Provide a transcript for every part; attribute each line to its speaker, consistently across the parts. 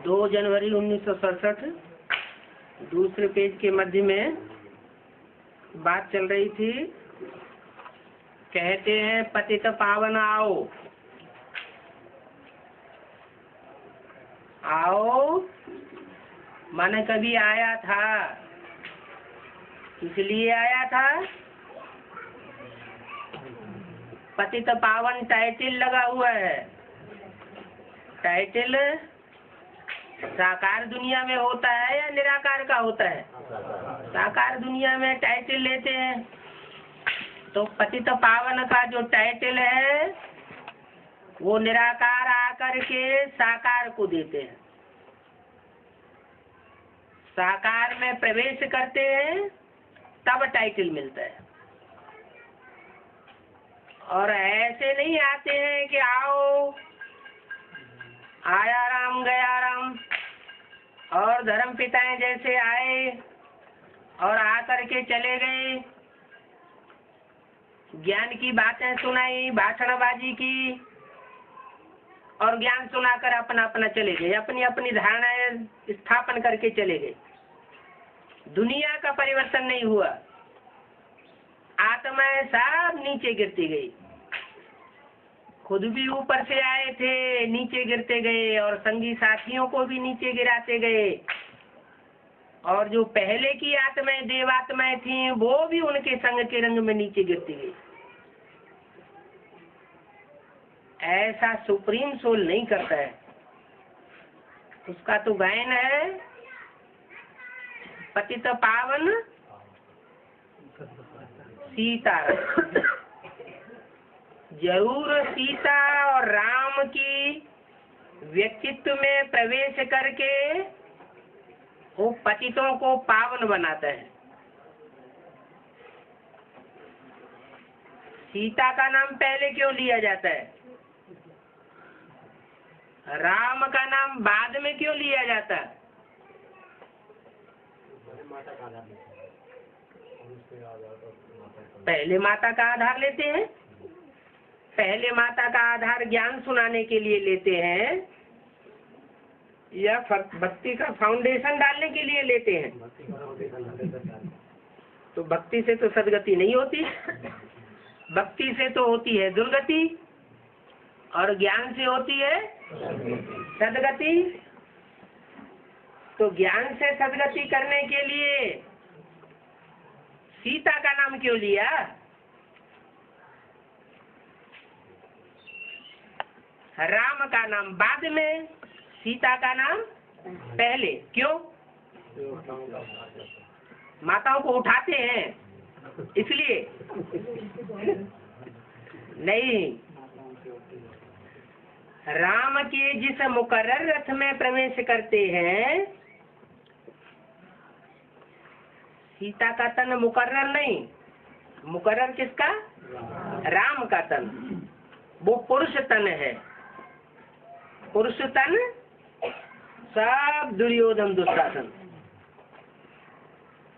Speaker 1: 2 जनवरी 1967 दूसरे पेज के मध्य में बात चल रही थी। कहते हैं पतित पावन आओ आओ, मन कभी आया था, इसलिए आया था। पतित पावन टाइटल लगा हुआ है। टाइटल साकार दुनिया में होता है या निराकार का होता है? साकार दुनिया में टाइटल लेते हैं। तो पतित पावन का जो टाइटल है वो निराकार आकर के साकार को देते हैं। साकार में प्रवेश करते हैं तब टाइटल मिलता है। और ऐसे नहीं आते हैं कि आओ, आया राम गया राम, और धर्म पिताएं जैसे आए और आकर के चले गए, ज्ञान की बातें सुनाई, भाषणबाजी की और ज्ञान सुनाकर अपना अपना चले गए, अपनी अपनी धारणाएं स्थापन करके चले गए। दुनिया का परिवर्तन नहीं हुआ, आत्माएं सब नीचे गिरती गई। खुद भी ऊपर से आए थे, नीचे गिरते गए और संगी साथियों को भी नीचे गिराते गए। और जो पहले की आत्माएं, देवात्माएं थी, वो भी उनके संग के रंग में नीचे गिरती गई। ऐसा सुप्रीम सोल नहीं करता है। उसका तो गायन है पतित पावन सीता। जरूर सीता और राम की व्यक्तित्व में प्रवेश करके वो पतितों को पावन बनाता है। सीता का नाम पहले क्यों लिया जाता है? राम का नाम बाद में क्यों लिया जाता है? पहले माता का आधार लेते हैं। पहले माता का आधार ज्ञान सुनाने के लिए लेते हैं या भक्ति का फाउंडेशन डालने के लिए लेते हैं? तो भक्ति से तो सदगति नहीं होती। भक्ति से तो होती है दुर्गति और ज्ञान से होती है सदगति। तो ज्ञान से सदगति करने के लिए सीता का नाम क्यों लिया? राम का नाम बाद में, सीता का नाम पहले। क्यों? माताओं को उठाते हैं इसलिए नहीं। राम के जिस मुकर्रर रथ में प्रवेश करते हैं, सीता का तन मुकर्रर नहीं। मुकर्रर किसका? राम का तन। वो पुरुष तन है। पुरुष तन सब दुर्योधन दुशासन।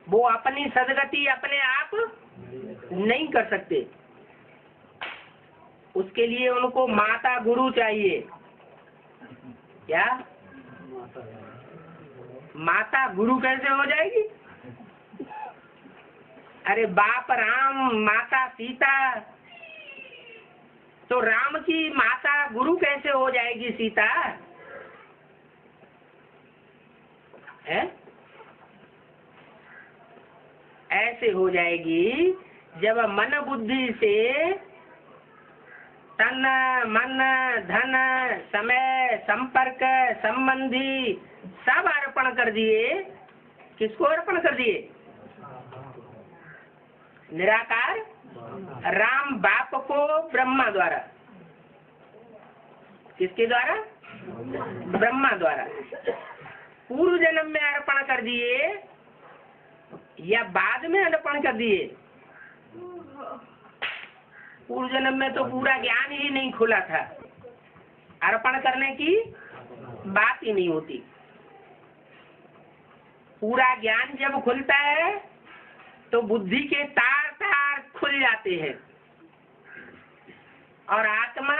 Speaker 1: वो अपनी सदगति अपने आप नहीं कर सकते। उसके लिए उनको माता गुरु चाहिए। क्या? माता गुरु कैसे हो जाएगी? अरे बाप राम, माता सीता, तो राम की माता गुरु कैसे हो जाएगी सीता? है? ऐसे हो जाएगी जब मन बुद्धि से तन मन धन समय संपर्क संबंधी सब अर्पण कर दिए। किसको अर्पण कर दिए? निराकार राम बाप को ब्रह्मा द्वारा। किसके द्वारा? ब्रह्मा द्वारा। पूर्व जन्म में अर्पण कर दिए या बाद में अर्पण कर दिए? पूर्व जन्म में तो पूरा ज्ञान ही नहीं खुला था, अर्पण करने की बात ही नहीं होती। पूरा ज्ञान जब खुलता है तो बुद्धि के तार तार खुल जाते हैं और आत्मा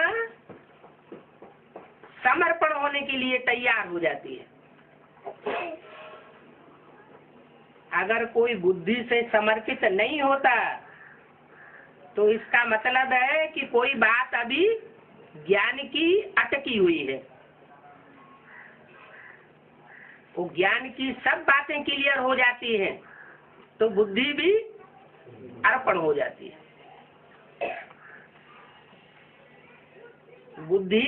Speaker 1: समर्पण होने के लिए तैयार हो जाती है। अगर कोई बुद्धि से समर्पित नहीं होता तो इसका मतलब है कि कोई बात अभी ज्ञान की अटकी हुई है। वो ज्ञान की सब बातें क्लियर हो जाती हैं तो बुद्धि भी अर्पण हो जाती है। बुद्धि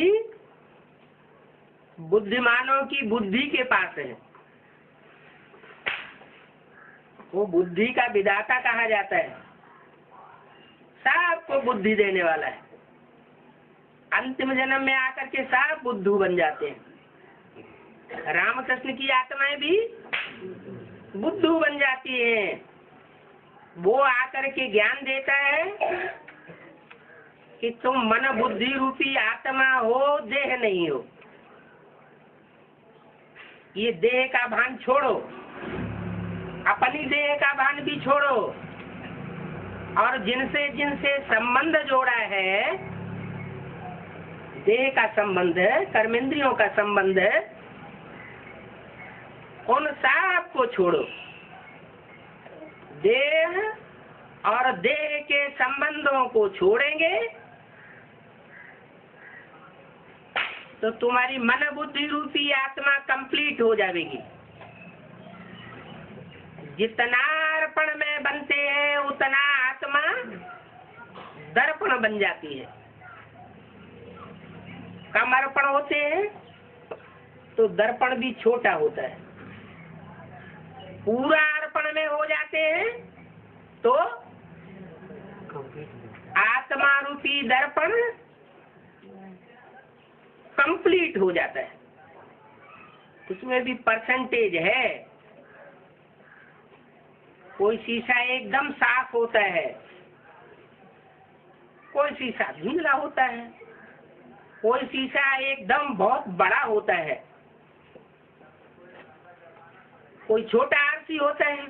Speaker 1: बुद्धिमानों की बुद्धि के पास है, वो बुद्धि का विधाता कहा जाता है, सबको बुद्धि देने वाला है। अंतिम जन्म में आकर के सब बुद्धू बन जाते हैं। रामकृष्ण की आत्माएं भी बुद्धू बन जाती हैं। वो आकर के ज्ञान देता है कि तुम मन बुद्धि रूपी आत्मा हो, देह नहीं हो। ये देह का भान छोड़ो, अपनी देह का भान भी छोड़ो, और जिनसे जिनसे संबंध जोड़ा है, देह का संबंध, कर्मेंद्रियों का संबंध, उन सब को छोड़ो। देह और देह के संबंधों को छोड़ेंगे तो तुम्हारी मन बुद्धि रूपी आत्मा कंप्लीट हो जाएगी। जितना अर्पण में बनते हैं उतना आत्मा दर्पण बन जाती है। कम अर्पण होते हैं तो दर्पण भी छोटा होता है। पूरा अर्पण में हो जाते हैं तो आत्मा रूपी दर्पण कंप्लीट हो जाता है। उसमें भी परसेंटेज है। कोई शीशा एकदम साफ होता है, कोई शीशा धुंधला होता है, कोई शीशा एकदम बहुत बड़ा होता है, कोई छोटा आरसी होता है।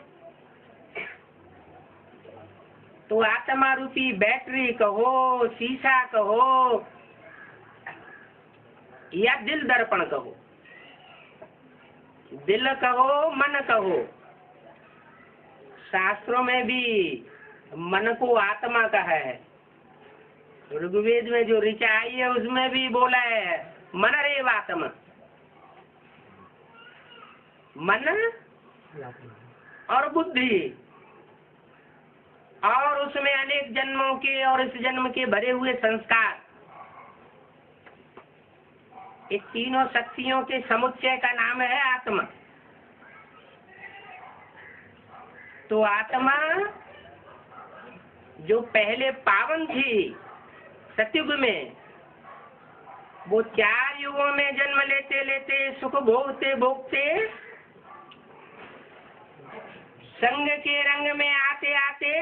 Speaker 1: तो आत्मा रूपी बैटरी कहो, शीशा कहो या दिल दर्पण कहो, दिल कहो, मन कहो, शास्त्रों में भी मन को आत्मा कहा है। ऋग्वेद में जो ऋचा आई है उसमें भी बोला है मन रेव आत्मा। मन और बुद्धि, और उसमें अनेक जन्मों के और इस जन्म के भरे हुए संस्कार, इस तीनों शक्तियों के समुच्चय का नाम है आत्मा। तो आत्मा जो पहले पावन थी सतयुग में, वो 4 युगों में जन्म लेते लेते सुख भोगते भोगते संग के रंग में आते आते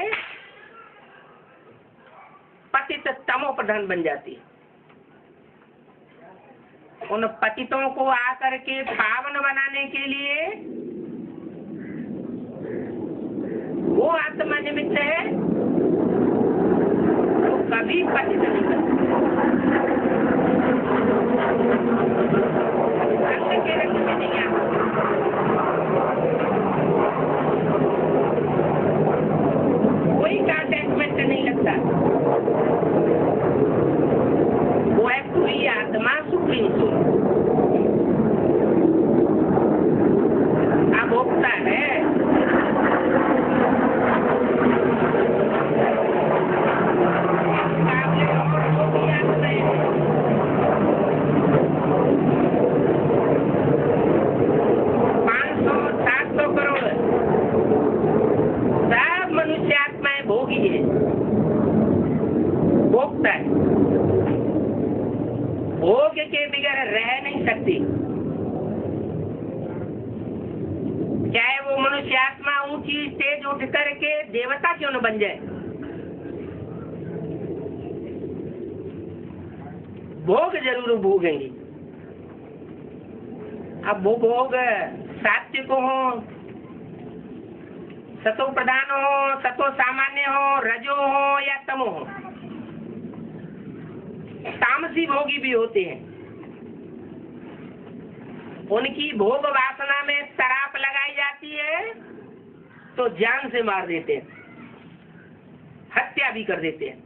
Speaker 1: पतित तमो प्रधान बन जाती है। उन पतितों को आकर के पावन बनाने के लिए वो आत्मा निमित्त है, वो कभी पतित नहीं करती। रंग के रंग में नहीं आता। कोई का अटैचमेंट नहीं लगता। वो है पूरी आत्मा, सुप्रीम सोल। अब भोगता है, भोगता है, भोग के बगैर रह नहीं सकती। चाहे वो मनुष्य आत्मा ऊंची स्टेज उठ करके देवता क्यों न बन जाए, भोग जरूर भोगेंगी। अब वो भोग सात्विक हो, सतो प्रधान हो, सतो सामान्य हो, रजो हो या तमो हो। तामसी भोगी भी होते हैं, उनकी भोग वासना में शराब लगाई जाती है तो जान से मार देते हैं, हत्या भी कर देते हैं।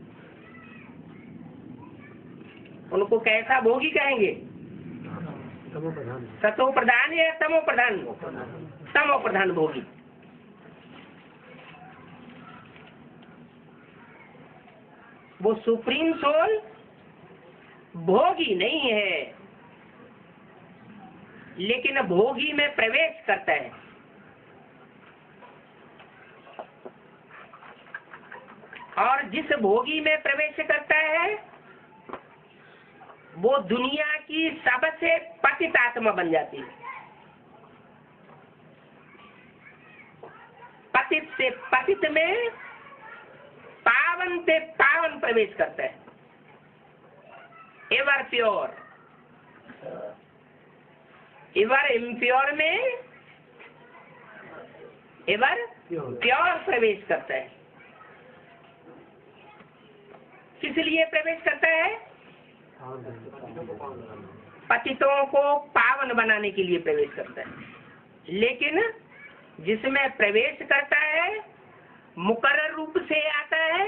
Speaker 1: उनको कैसा भोगी कहेंगे? सतो प्रधान या तमो प्रधान? तमो प्रधान भोगी। वो सुप्रीम सोल भोगी नहीं है, लेकिन भोगी में प्रवेश करता है। और जिस भोगी में प्रवेश करता है वो दुनिया की सबसे पतित आत्मा बन जाती है। पतित से पतित में पावन से पावन प्रवेश करता है। एवर प्योर, एवर इम्प्योर में एवर प्योर प्रवेश करता है। किस लिए प्रवेश करता है? पतितों को पावन बनाने के लिए प्रवेश करता है। लेकिन जिसमें प्रवेश करता है मुकर्रर रूप से आता है,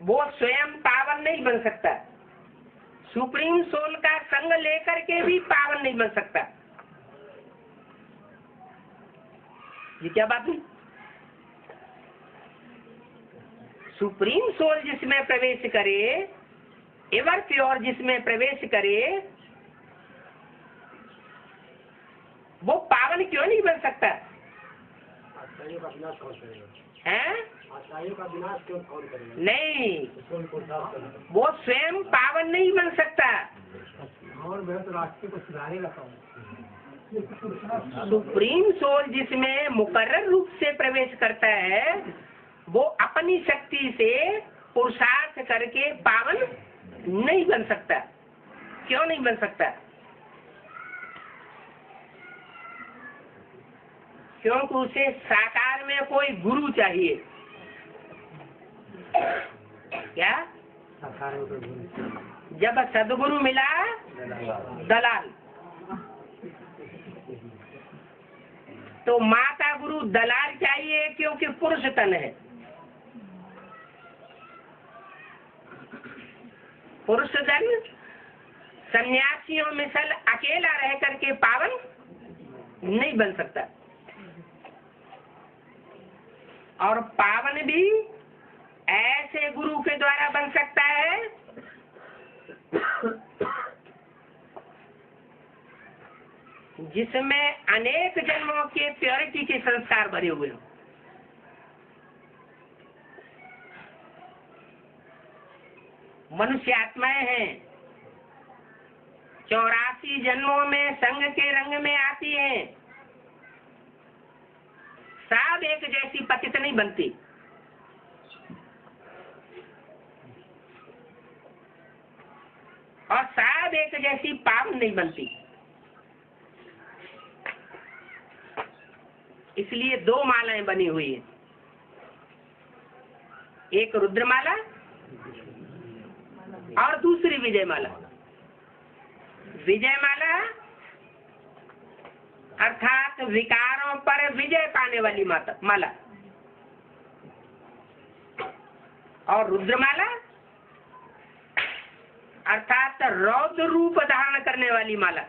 Speaker 1: वो स्वयं पावन नहीं बन सकता। सुप्रीम सोल का संग लेकर के भी पावन नहीं बन सकता। ये क्या बात हुई? सुप्रीम सोल जिसमें प्रवेश करे, एवर प्योर जिसमें प्रवेश करे, वो पावन क्यों नहीं बन सकता? हैं? नहीं, वो स्वयं पावन नहीं बन सकता। सुप्रीम सोल जिसमें मुकर्रर रूप से प्रवेश करता है, वो अपनी शक्ति से पुरुषार्थ करके पावन नहीं बन सकता। क्यों नहीं बन सकता? क्योंकि उसे साकार में कोई गुरु चाहिए। क्या? जब सदगुरु मिला दलाल, तो माता गुरु दलाल चाहिए, क्योंकि पुरुष तन है। पुरुष तन सन्यासियों में सल अकेला रह करके पावन नहीं बन सकता। और पावन भी ऐसे गुरु के द्वारा बन सकता है जिसमें अनेक जन्मों के प्योरिटी के संस्कार भरे हुए हो। मनुष्य आत्माएं हैं, 84 जन्मों में संग के रंग में आती हैं। सब एक जैसी पतित नहीं बनती। और सब एक जैसी पावन नहीं बनती। इसलिए दो मालाएं बनी हुई है, एक रुद्रमाला और दूसरी विजय माला। विजय माला अर्थात विकारों पर विजय पाने वाली माला, और रुद्रमाला अर्थात रौद्र रूप धारण करने वाली माला।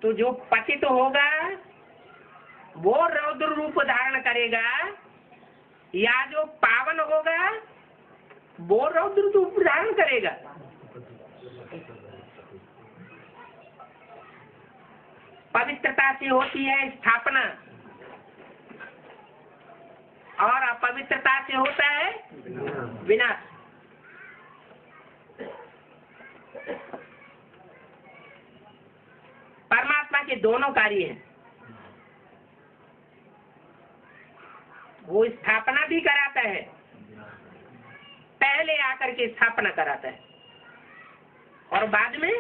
Speaker 1: तो जो पतित होगा वो रौद्र रूप धारण करेगा, या जो पावन होगा वो रौद्र रूप धारण करेगा। पवित्रता से होती है स्थापना, और अपवित्रता से होता है विनाश। परमात्मा के दोनों कार्य हैं। वो स्थापना भी कराता है, पहले आकर के स्थापना कराता है, और बाद में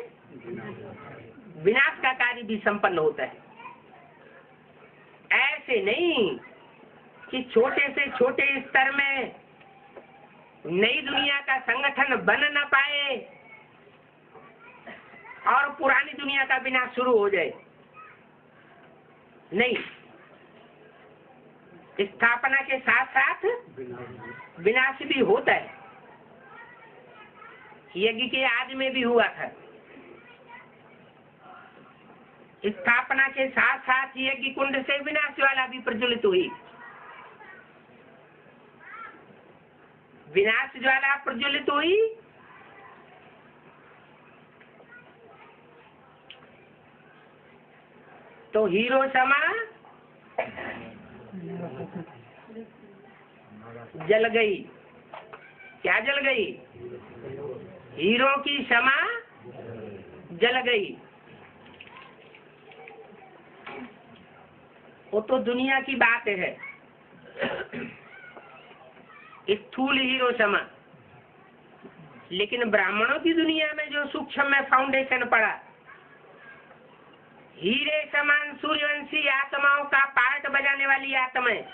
Speaker 1: विनाश का कार्य भी संपन्न होता है। ऐसे नहीं कि छोटे से छोटे स्तर में नई दुनिया का संगठन बन न पाए और पुरानी दुनिया का विनाश शुरू हो जाए। नहीं, स्थापना के साथ साथ विनाश भी होता है। यज्ञ के आदि में भी हुआ था। स्थापना के साथ साथ यज्ञ कुंड से विनाश ज्वाला भी प्रज्वलित हुई। विनाश ज्वाला प्रज्वलित हुई तो हिरोशिमा जल गई। क्या जल गई? हीरो की क्षमा जल गई। वो तो दुनिया की बात है, स्थूल हिरोशिमा। लेकिन ब्राह्मणों की दुनिया में जो सूक्ष्म में फाउंडेशन पड़ा, हीरे समान सूर्यवंशी आत्माओं का पार्ट बजाने वाली आत्माएं,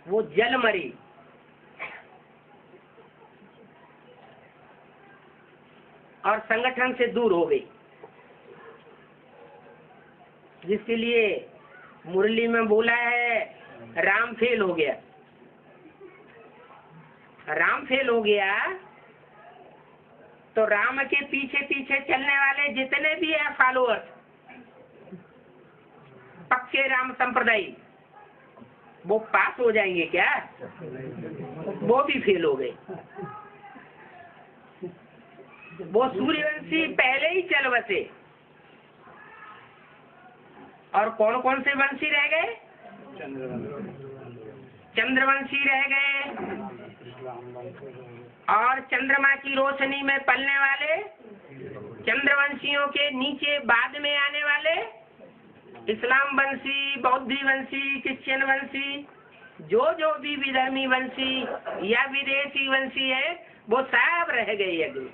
Speaker 1: वो जल मरी। और संगठन से दूर हो गई। जिसके लिए मुरली में बोला है राम फेल हो गया। राम फेल हो गया तो राम के पीछे पीछे चलने वाले जितने भी हैं फॉलोअर्स, पक्के राम संप्रदाय, वो पास हो जाएंगे क्या? वो भी फेल हो गए। वो सूर्यवंशी पहले ही चल बसे। और कौन कौन से वंशी रह गए? चंद्रवंशी रह गए। और चंद्रमा की रोशनी में पलने वाले चंद्रवंशियों के नीचे बाद में आने वाले इस्लाम वंशी, बौद्धी वंशी, क्रिश्चियन वंशी, जो भी विधर्मी वंशी या विदेशी वंशी है, वो सब रह गए यज्ञ।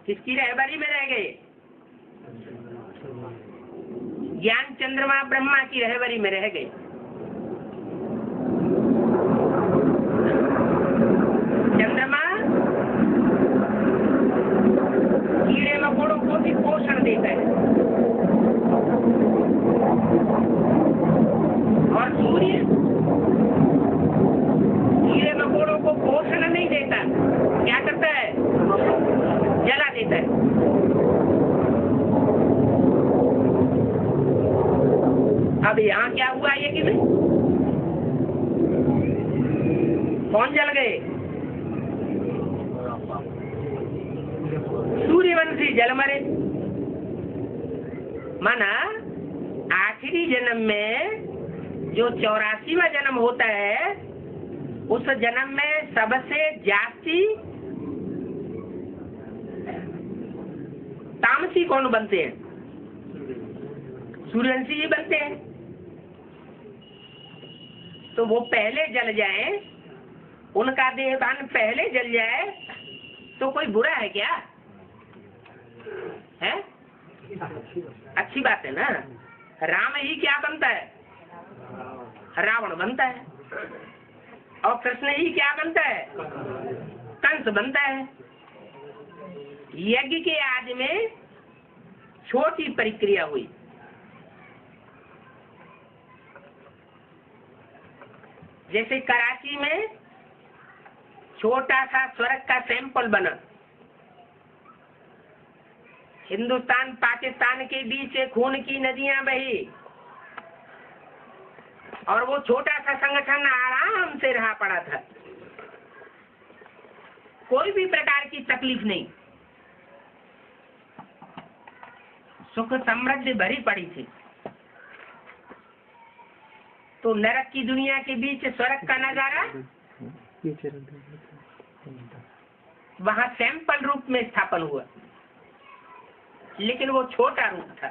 Speaker 1: किसकी रहबरी में रह गए? ज्ञान चंद्रमा ब्रह्मा की रहबरी में रह गए। चंद्रमा कीड़े मकोड़ों को भी पोषण देता है और सूर्य कीड़े मकोड़ों को पोषण नहीं देता। क्या करता है? जला देता है। अब यहाँ क्या हुआ ये कि कौन जल गए? सूर्यवंशी जल मरे। माना आखिरी जन्म में जो 84वां जन्म होता है, उस जन्म में सबसे जास्ती तामसी कौन बनते हैं? सूर्यवंशी ही बनते हैं। तो वो पहले जल जाए, उनका देहदान पहले जल जाए तो कोई बुरा है क्या? है? अच्छी बात है ना। राम ही क्या बनता है? रावण बनता है। और कृष्ण ही क्या बनता है? कंस बनता है। यज्ञ के आदि में छोटी प्रक्रिया हुई। जैसे कराची में छोटा सा स्वर्ग का सैंपल बना। हिंदुस्तान पाकिस्तान के बीच खून की नदियां बही और वो छोटा सा संगठन आराम से रहा पड़ा था। कोई भी प्रकार की तकलीफ नहीं, सुख समृद्धि भरी पड़ी थी। तो नरक की दुनिया के बीच स्वर्ग का नजारा वहां सैंपल रूप में स्थापन हुआ, लेकिन वो छोटा रूप था।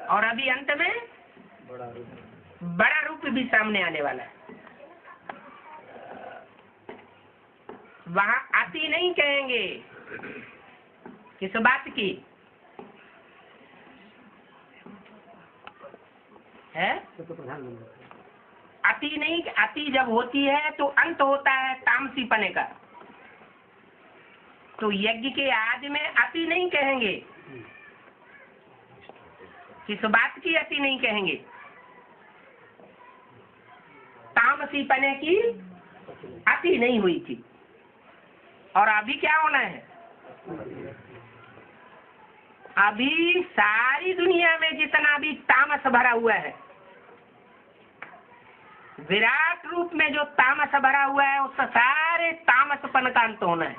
Speaker 1: और अभी अंत में बड़ा रूप भी सामने आने वाला है। वहां अति नहीं कहेंगे। किस बात की है। अति नहीं, अति जब होती है तो अंत होता है तामसी पने का। तो यज्ञ के आदि में अति नहीं कहेंगे। किस बात की अति नहीं कहेंगे? तामसी पने की अति नहीं हुई थी। और अभी क्या होना है? अभी सारी दुनिया में जितना भी तामस भरा हुआ है, विराट रूप में जो तामस भरा हुआ है, उस सारे तामसपन का अंत होना है।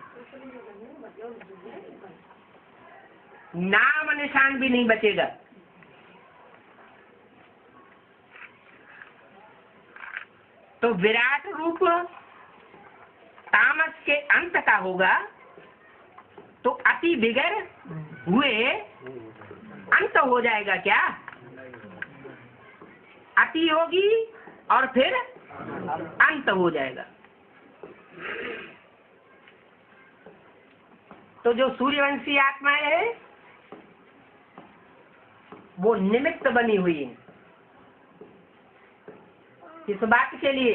Speaker 1: नाम निशान भी नहीं बचेगा। तो विराट रूप तामस के अंत का होगा, तो अति बिगड़ हुए अंत हो जाएगा क्या? अति होगी और फिर अंत हो जाएगा। तो जो सूर्यवंशी आत्माएं है वो निमित्त बनी हुई है। किस बात के लिए?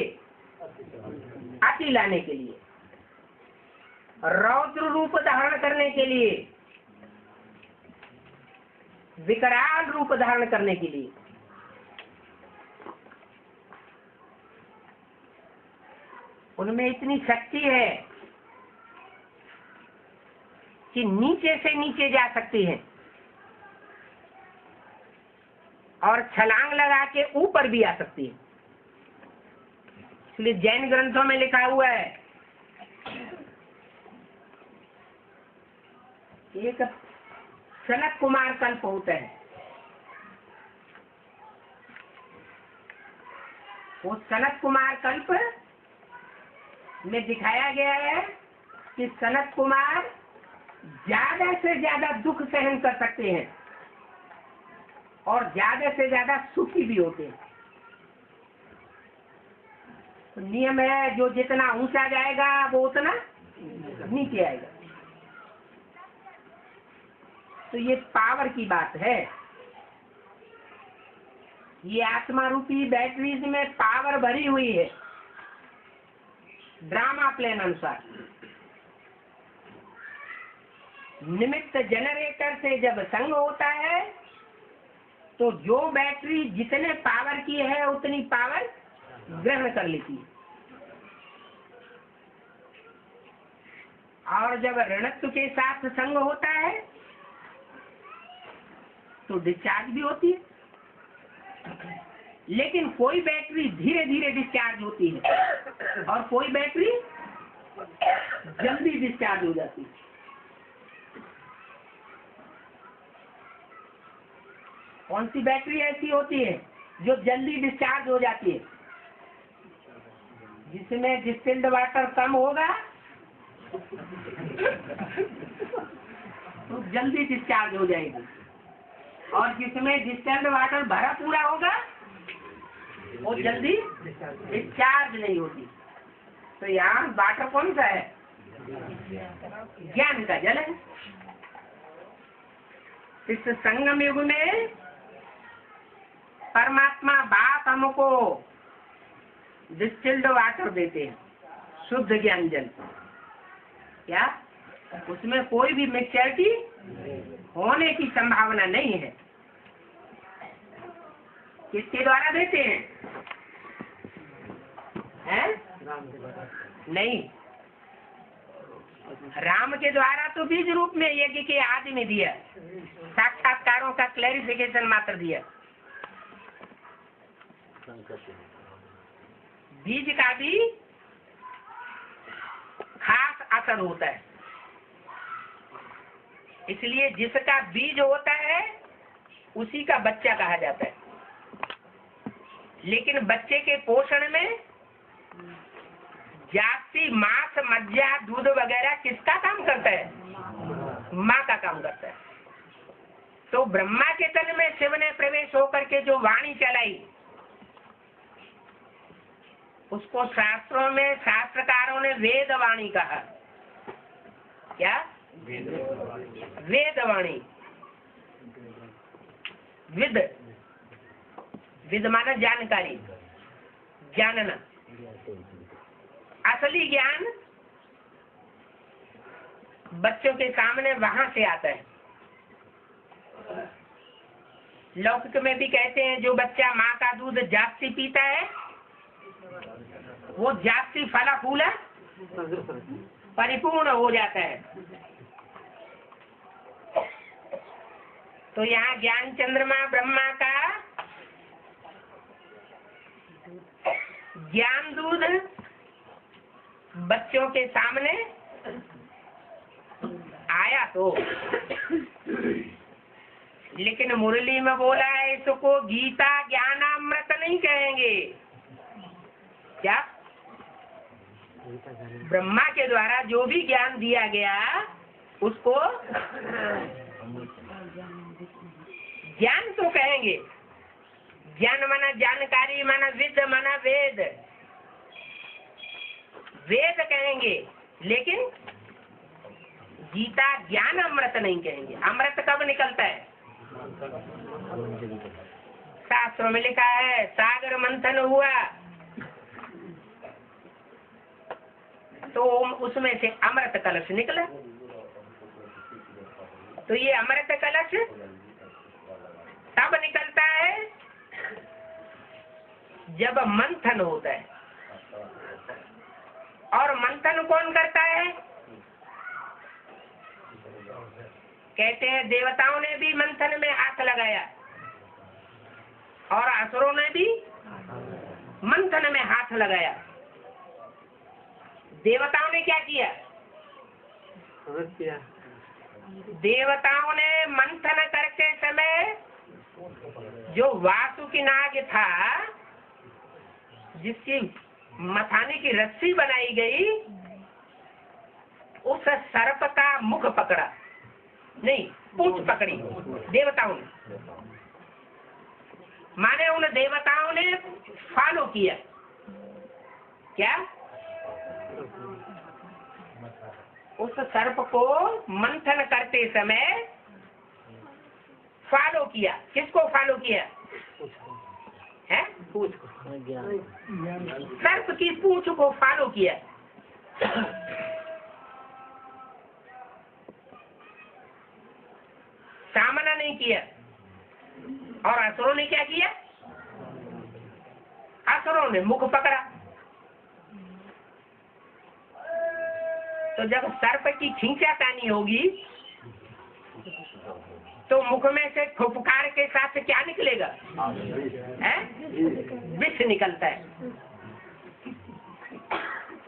Speaker 1: अति लाने के लिए, रौद्र रूप धारण करने के लिए, विकराल रूप धारण करने के लिए। उनमें इतनी शक्ति है कि नीचे से नीचे जा सकती है और छलांग लगा के ऊपर भी आ सकती है। इसलिए जैन ग्रंथों में लिखा हुआ है, एक सनत कुमार कल्प होता है। वो सनत कुमार कल्प में दिखाया गया है कि सनत कुमार ज्यादा से ज्यादा दुख सहन कर सकते हैं और ज्यादा से ज्यादा सुखी भी होते हैं। तो नियम है, जो जितना ऊंचा जाएगा वो उतना नीचे आएगा। तो ये पावर की बात है। ये आत्मा रूपी बैटरीज में पावर भरी हुई है ड्रामा प्लेन अनुसार। निमित्त जनरेटर से जब संग होता है तो जो बैटरी जितने पावर की है उतनी पावर ग्रहण कर लेती है, और जब ऋणत्व के साथ संग होता है तो डिस्चार्ज भी होती है। लेकिन कोई बैटरी धीरे धीरे डिस्चार्ज होती है और कोई बैटरी जल्दी डिस्चार्ज हो जाती है। कौन सी बैटरी ऐसी होती है जो जल्दी डिस्चार्ज हो जाती है? जिसमें डिस्टिल्ड वाटर कम होगा तो जल्दी डिस्चार्ज हो जाएगी, और जिसमें डिस्टिल्ड वाटर भरा पूरा होगा वो जल्दी डिस्चार्ज नहीं होती। तो यहाँ वाटर कौन सा है? ज्ञान का जल है। इस संगम युग में परमात्मा बाप हमको डिस्टिल्ड वाटर देते हैं, शुद्ध ज्ञान जल। क्या उसमें कोई भी मिक्सचरिटी होने की संभावना नहीं है? किसके द्वारा देते हैं? नहीं, राम के द्वारा तो बीज रूप में यज्ञ के आदि में दिया, साक्षात्कारों का क्लैरिफिकेशन मात्र दिया। बीज का भी खास असर होता है, इसलिए जिसका बीज होता है उसी का बच्चा कहा जाता है। लेकिन बच्चे के पोषण में जाति, मांस, मज्जा, दूध वगैरह किसका काम करता है? माँ का काम करता है। तो ब्रह्मा के तन में शिव ने प्रवेश होकर के जो वाणी चलाई, उसको शास्त्रों में शास्त्रकारों ने वेदवाणी कहा। क्या? वेदवाणी। विद विद माना जानकारी, जानना। असली ज्ञान बच्चों के सामने वहां से आता है। लौकिक में भी कहते हैं जो बच्चा माँ का दूध जास्ती पीता है वो जास्ती फला फूला परिपूर्ण हो जाता है। तो यहाँ ज्ञान चंद्रमा ब्रह्मा का ज्ञान दूध बच्चों के सामने आया तो, लेकिन मुरली में बोला है इसको गीता ज्ञानामृत नहीं कहेंगे। क्या? ब्रह्मा के द्वारा जो भी ज्ञान दिया गया उसको ज्ञान तो कहेंगे। ज्ञान माना जानकारी, माना विद, माना वेद, वेद कहेंगे, लेकिन गीता ज्ञान अमृत नहीं कहेंगे। अमृत कब निकलता है? शास्त्रों में लिखा है सागर मंथन हुआ तो उसमें से अमृत कलश निकला। तो ये अमृत कलश तब निकलता है जब मंथन होता है। और मंथन कौन करता है? कहते हैं देवताओं ने भी मंथन में हाथ लगाया और असुरों ने भी मंथन में हाथ लगाया। देवताओं ने क्या किया? देवताओं ने मंथन करते समय जो वासुकी नाग था जिसकी मथाने की रस्सी बनाई गई, उस सर्प का मुख पकड़ा, नहीं पूंछ पकड़ी देवताओं ने। माने उन देवताओं ने फॉलो किया। क्या? उस सर्प को मंथन करते समय फॉलो किया। किसको फॉलो किया है? सर्प की पूंछ को फॉलो किया। सामना नहीं किया। और असुरों ने क्या किया? असुरों ने मुख पकड़ा। तो जब सर्प की खींचातानी होगी तो मुख में से फुफकार के साथ क्या निकलेगा? विष निकलता है।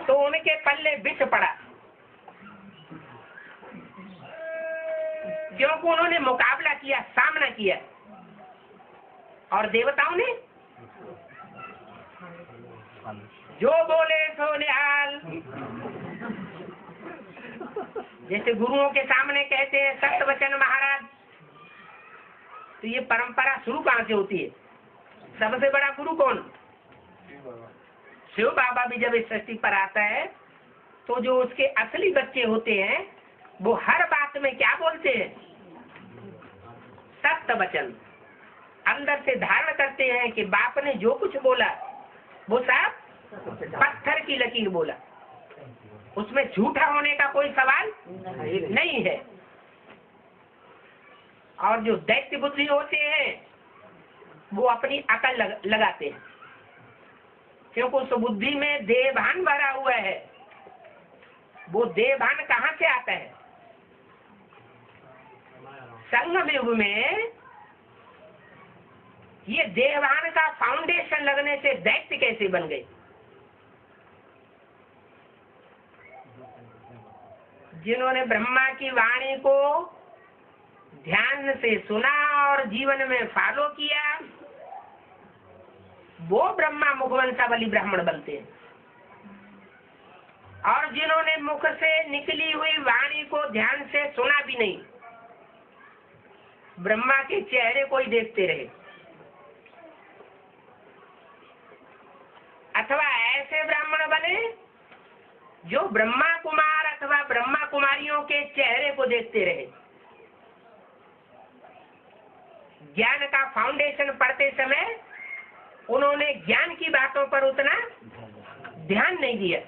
Speaker 1: तो उनके पल्ले विष पड़ा, क्योंकि उन्होंने मुकाबला किया, सामना किया। और देवताओं ने जो बोले सो निहाल। जैसे गुरुओं के सामने कहते हैं सत्य वचन महाराज, तो ये परंपरा शुरू कहाँ से होती है? सबसे बड़ा गुरु कौन? शिव बाबा भी जब इस सृष्टि पर आता है तो जो उसके असली बच्चे होते हैं वो हर बात में क्या बोलते हैं? सत्य वचन। अंदर से धारण करते हैं कि बाप ने जो कुछ बोला वो सब पत्थर की लकीर बोला, उसमें झूठा होने का कोई सवाल नहीं है। और जो दैत्य बुद्धि होते हैं वो अपनी अकल लगाते हैं, क्योंकि उस बुद्धि में देवभान भरा हुआ है। वो देवभान कहाँ से आता है? संगम युग में ये देवभान का फाउंडेशन लगने से दैत्य कैसे बन गए? जिन्होंने ब्रह्मा की वाणी को ध्यान से सुना और जीवन में फॉलो किया वो ब्रह्मा मुखवंशावली ब्राह्मण बनते हैं। और जिन्होंने मुख से निकली हुई वाणी को ध्यान से सुना भी नहीं, ब्रह्मा के चेहरे को ही देखते रहे, अथवा ऐसे ब्राह्मण बने जो ब्रह्मा कुमार अथवा ब्रह्मा कुमारियों के चेहरे को देखते रहे। ज्ञान का फाउंडेशन पढ़ते समय उन्होंने ज्ञान की बातों पर उतना ध्यान नहीं दिया,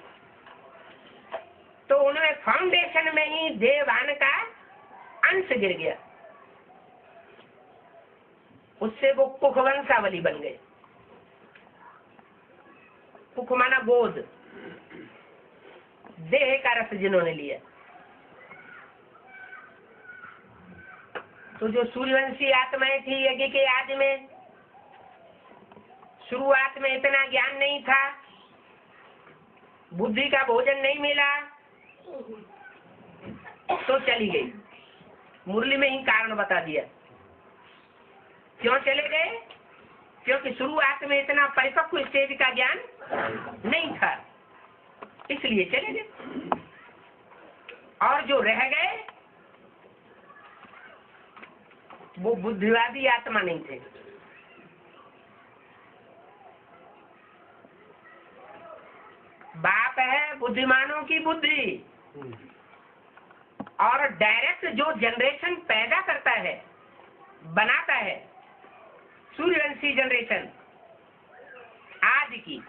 Speaker 1: तो उनमें फाउंडेशन में ही देवान का अंश गिर गया। उससे वो कुख वंशावली बन गए। कुख माना गोद, देह का रस जिन्होंने लिया। तो जो सूर्यवंशी आत्माएं थी यज्ञ के आदि में, शुरुआत में इतना ज्ञान नहीं था, बुद्धि का भोजन नहीं मिला, तो चली गई। मुरली में ही कारण बता दिया क्यों चले गए, क्योंकि शुरुआत में इतना परिपक्व स्टेज का ज्ञान नहीं था, इसलिए चले गए। और जो रह गए वो बुद्धिवादी आत्मा नहीं थे। बाप है बुद्धिमानों की बुद्धि, और डायरेक्ट जो जनरेशन पैदा करता है, बनाता है, सूर्यवंशी जनरेशन आज की,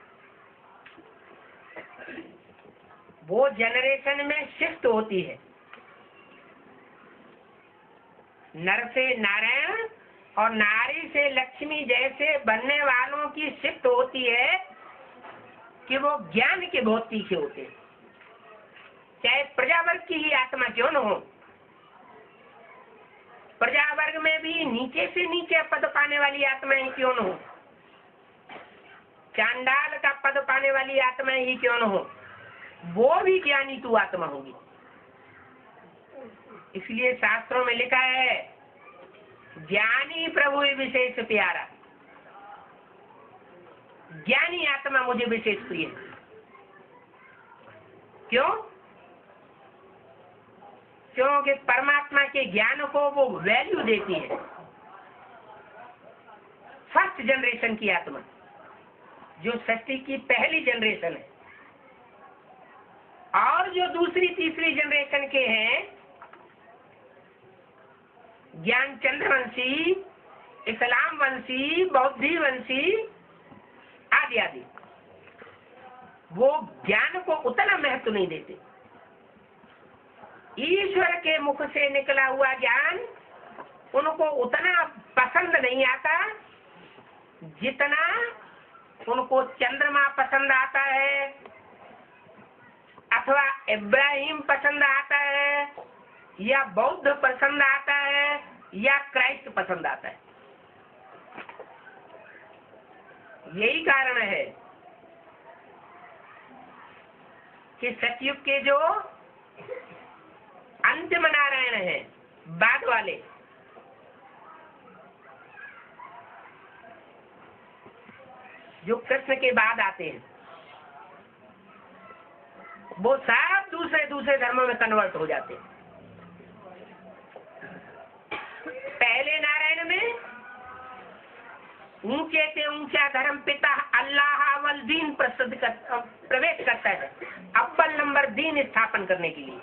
Speaker 1: वो जनरेशन में शिफ्ट होती है। नर से नारायण और नारी से लक्ष्मी जैसे बनने वालों की शिफ्ट होती है कि वो ज्ञान के बहुत तीखे होते हैं, चाहे प्रजावर्ग की ही आत्मा क्यों न हो। प्रजावर्ग में भी नीचे से नीचे पद पाने वाली आत्माएं क्यों न हो, चांडाल का पद पाने वाली आत्माएं ही क्यों न हो, वो भी ज्ञानी तू आत्मा होगी। इसलिए शास्त्रों में लिखा है, ज्ञानी प्रभु विशेष प्यारा, ज्ञानी आत्मा मुझे विशेष प्रिय। क्यों? क्योंकि परमात्मा के ज्ञान को वो वैल्यू देती है। फर्स्ट जनरेशन की आत्मा, जो सृष्टि की पहली जनरेशन है, और जो दूसरी तीसरी जनरेशन के हैं, ज्ञान चंद्रवंशी, इस्लाम वंशी, बौद्धि वंशी आदि आदि, वो ज्ञान को उतना महत्व नहीं देते। ईश्वर के मुख से निकला हुआ ज्ञान उनको उतना पसंद नहीं आता जितना उनको चंद्रमा पसंद आता है, अथवा इब्राहिम पसंद आता है, या बौद्ध पसंद आता है, या क्राइस्ट पसंद आता है। यही कारण है कि सतयुग के जो अंतिम नारायण हैं, बाद वाले, जो कृष्ण के बाद आते हैं, वो सब दूसरे धर्मों में कन्वर्ट हो जाते हैं। पहले नारायण में ऊंचे से ऊंचा धर्म पिता अल्लाह वल दीन प्रवेश करता है, अव्वल नंबर दीन स्थापन करने के लिए।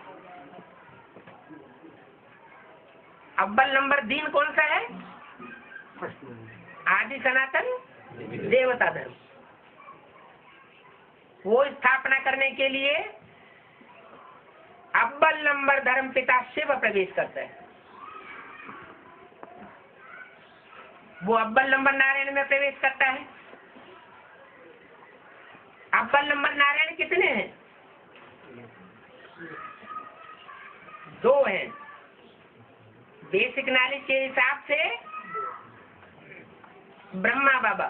Speaker 1: अव्वल नंबर दीन कौन सा है? आदि सनातन देवता धर्म। वो स्थापना करने के लिए अव्वल नंबर धर्म पिता शिव प्रवेश करता है। वो अव्वल नंबर नारायण में प्रवेश करता है। अव्वल नंबर नारायण कितने हैं? 2 हैं। बेसिक नॉलेज के हिसाब से ब्रह्मा बाबा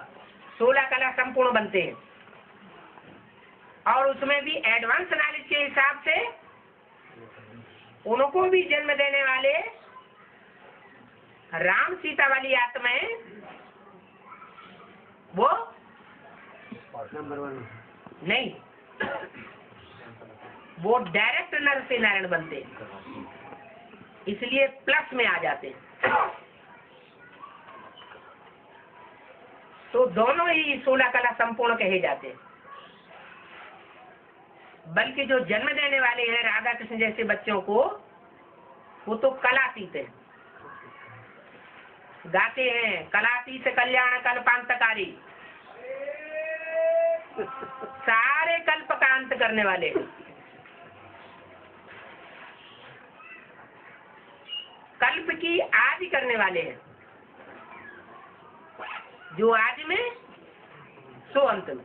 Speaker 1: 16 कला संपूर्ण बनते हैं, और उसमें भी एडवांस नॉलेज के हिसाब से उनको भी जन्म देने वाले राम सीता वाली आत्माएं, वो नंबर 1 नहीं, वो डायरेक्ट नर से नारायण बनते हैं, इसलिए प्लस में आ जाते हैं। तो दोनों ही 16 कला संपूर्ण कहे जाते हैं। बल्कि जो जन्म देने वाले हैं राधा कृष्ण जैसे बच्चों को, वो तो कलातीत हैं, गाते हैं कलातीत कल्याण कल्पांतकारी, सारे कल्प का अंत करने वाले, कल्प की आदि करने वाले हैं। जो आदि में सो अंत में,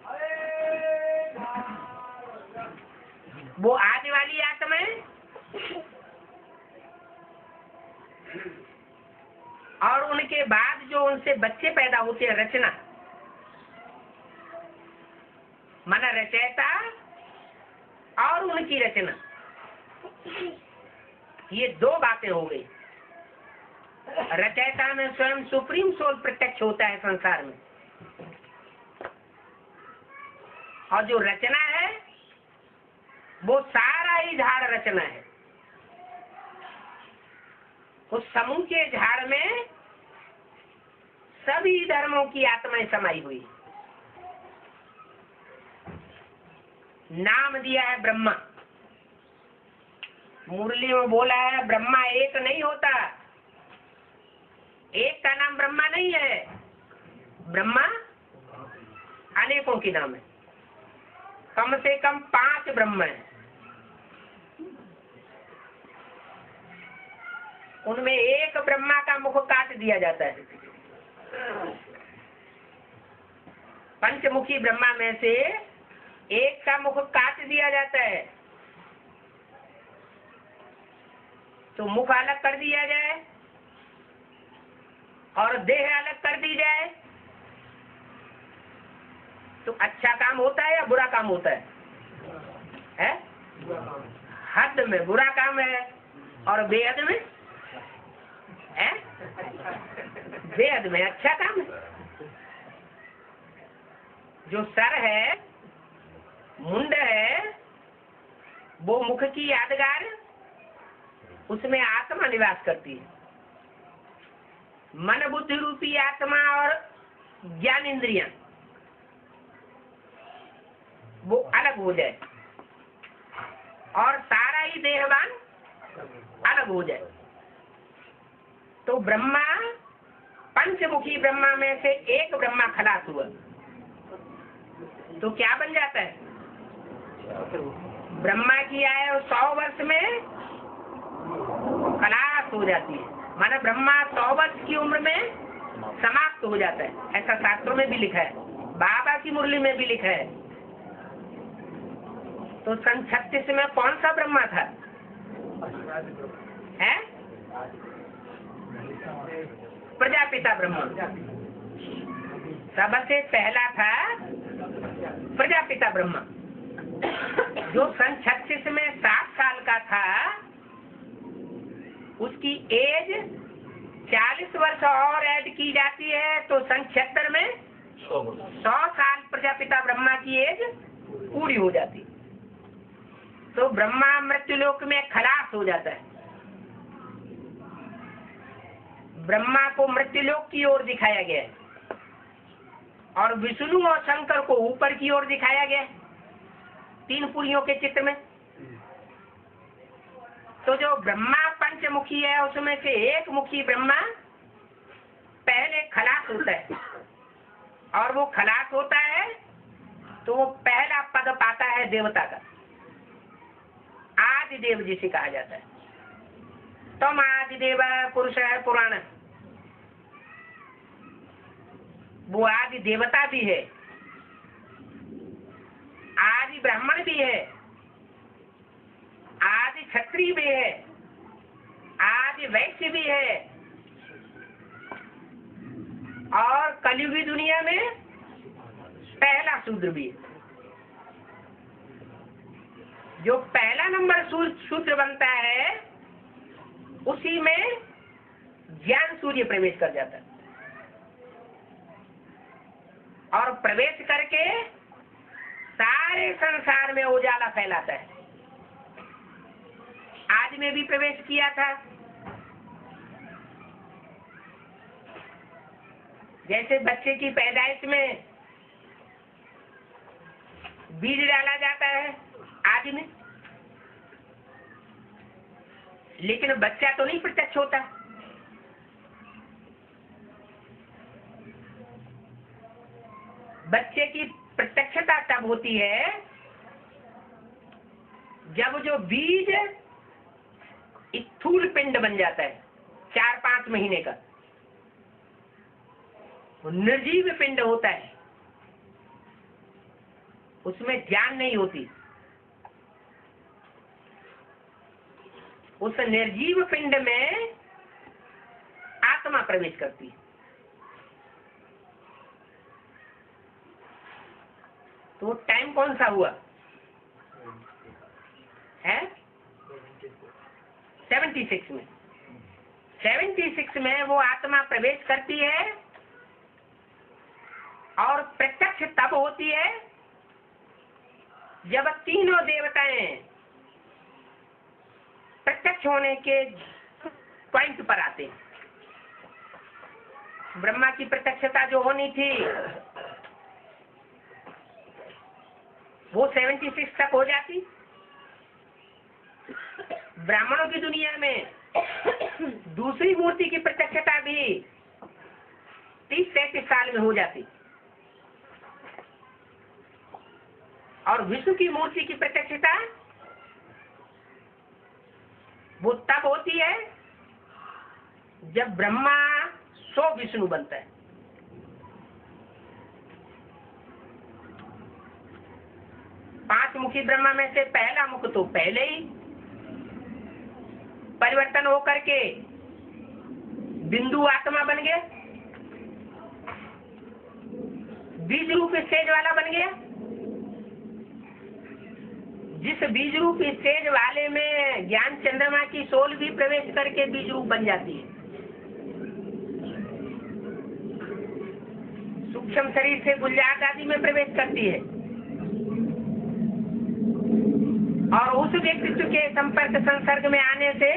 Speaker 1: वो आदि वाली आत्मा है। और उनके बाद जो उनसे बच्चे पैदा होते हैं, रचना माना रचयिता और उनकी रचना, ये दो बातें हो गई। रचयिता में स्वयं सुप्रीम सोल प्रत्यक्ष होता है संसार में, और जो रचना है वो सारा ही झाड़ रचना है। उस समूह के झाड़ में सभी धर्मों की आत्माएं समाई हुई। नाम दिया है ब्रह्मा, मुरली में बोला है ब्रह्मा एक नहीं होता। एक का नाम ब्रह्मा नहीं है, ब्रह्मा अनेकों के नाम है। कम से कम 5 ब्रह्म है। उनमें एक ब्रह्मा का मुख काट दिया जाता है। पंचमुखी ब्रह्मा में से एक का मुख काट दिया जाता है, तो मुख अलग कर दिया जाए और देह अलग कर दी जाए तो अच्छा काम होता है या बुरा काम होता है? हद में बुरा काम है और बेहद में है? बेहद में अच्छा काम है। जो सर है, मुंड है, वो मुख की यादगार, उसमें आत्मा निवास करती है। मन बुद्धि रूपी आत्मा और ज्ञान इंद्रियां वो अलग हो जाए और सारा ही देहवान अलग हो जाए, तो ब्रह्मा पंचमुखी ब्रह्मा में से एक ब्रह्मा खलास हुआ तो क्या बन जाता है? ब्रह्मा की आयु 100 वर्ष में खलास हो जाती है, माना ब्रह्मा 100 वर्ष की उम्र में समाप्त हो जाता है। ऐसा शास्त्रों में भी लिखा है, बाबा की मुरली में भी लिखा है। तो सन 36 में कौन सा ब्रह्मा था? है प्रजापिता ब्रह्मा। सबसे पहला था प्रजापिता ब्रह्मा, जो सन 36 में 7 साल का था। उसकी एज 40 वर्ष और ऐड की जाती है तो सन 76 में 100 साल प्रजापिता ब्रह्मा की एज पूरी हो जाती, तो ब्रह्मा मृत्युलोक में खलास हो जाता है। ब्रह्मा को मृत्युलोक की ओर दिखाया गया और विष्णु और शंकर को ऊपर की ओर दिखाया गया 3 पुरियों के चित्र में। तो जो ब्रह्मा पंचमुखी है उसमें से एक मुखी ब्रह्मा पहले खलास होता है, और वो खलास होता है तो वो पहला पद पाता है देवता का, आदि देव जिसे कहा जाता है। तम आदि देव पुरुष है पुराण, वो आदि देवता भी है, आदि ब्राह्मण भी है, आदि क्षत्रिय भी है, आदि वैश्य भी है, और कलयुगी दुनिया में पहला शूद्र भी है। जो पहला नंबर शूद्र बनता है उसी में ज्ञान सूर्य प्रवेश कर जाता है, और प्रवेश करके सारे संसार में उजाला फैलाता है। आज में भी प्रवेश किया था। जैसे बच्चे की पैदाइश में बीज डाला जाता है आदि में, लेकिन बच्चा तो नहीं प्रत्यक्ष होता। बच्चे की प्रत्यक्षता तब होती है जब जो बीज स्थूल पिंड बन जाता है 4-5 महीने का, निर्जीव पिंड होता है, उसमें ध्यान नहीं होती। उस निर्जीव पिंड में आत्मा प्रवेश करती है। तो टाइम कौन सा हुआ है? 76 में। 76 में वो आत्मा प्रवेश करती है और प्रत्यक्ष तब होती है जब तीनों देवताएं प्रत्यक्ष होने के पॉइंट पर आते हैं। ब्रह्मा की प्रत्यक्षता जो होनी थी वो 76 तक हो जाती। ब्राह्मणों की दुनिया में दूसरी मूर्ति की प्रत्यक्षता भी 30-33 साल में हो जाती, और विष्णु की मूर्ति की प्रत्यक्षता वो तब होती है जब ब्रह्मा 100 विष्णु बनता है। पांच मुखी ब्रह्मा में से पहला मुख तो पहले ही परिवर्तन होकर के बिंदु आत्मा बन गया, बीज रूप स्टेज वाला बन गया। जिस बीज रूप स्टेज वाले में ज्ञान चंद्रमा की सोल भी प्रवेश करके बीज रूप बन जाती है। सूक्ष्म शरीर से गुलजार आदि में प्रवेश करती है और उस व्यक्तित्व के संपर्क संसर्ग में आने से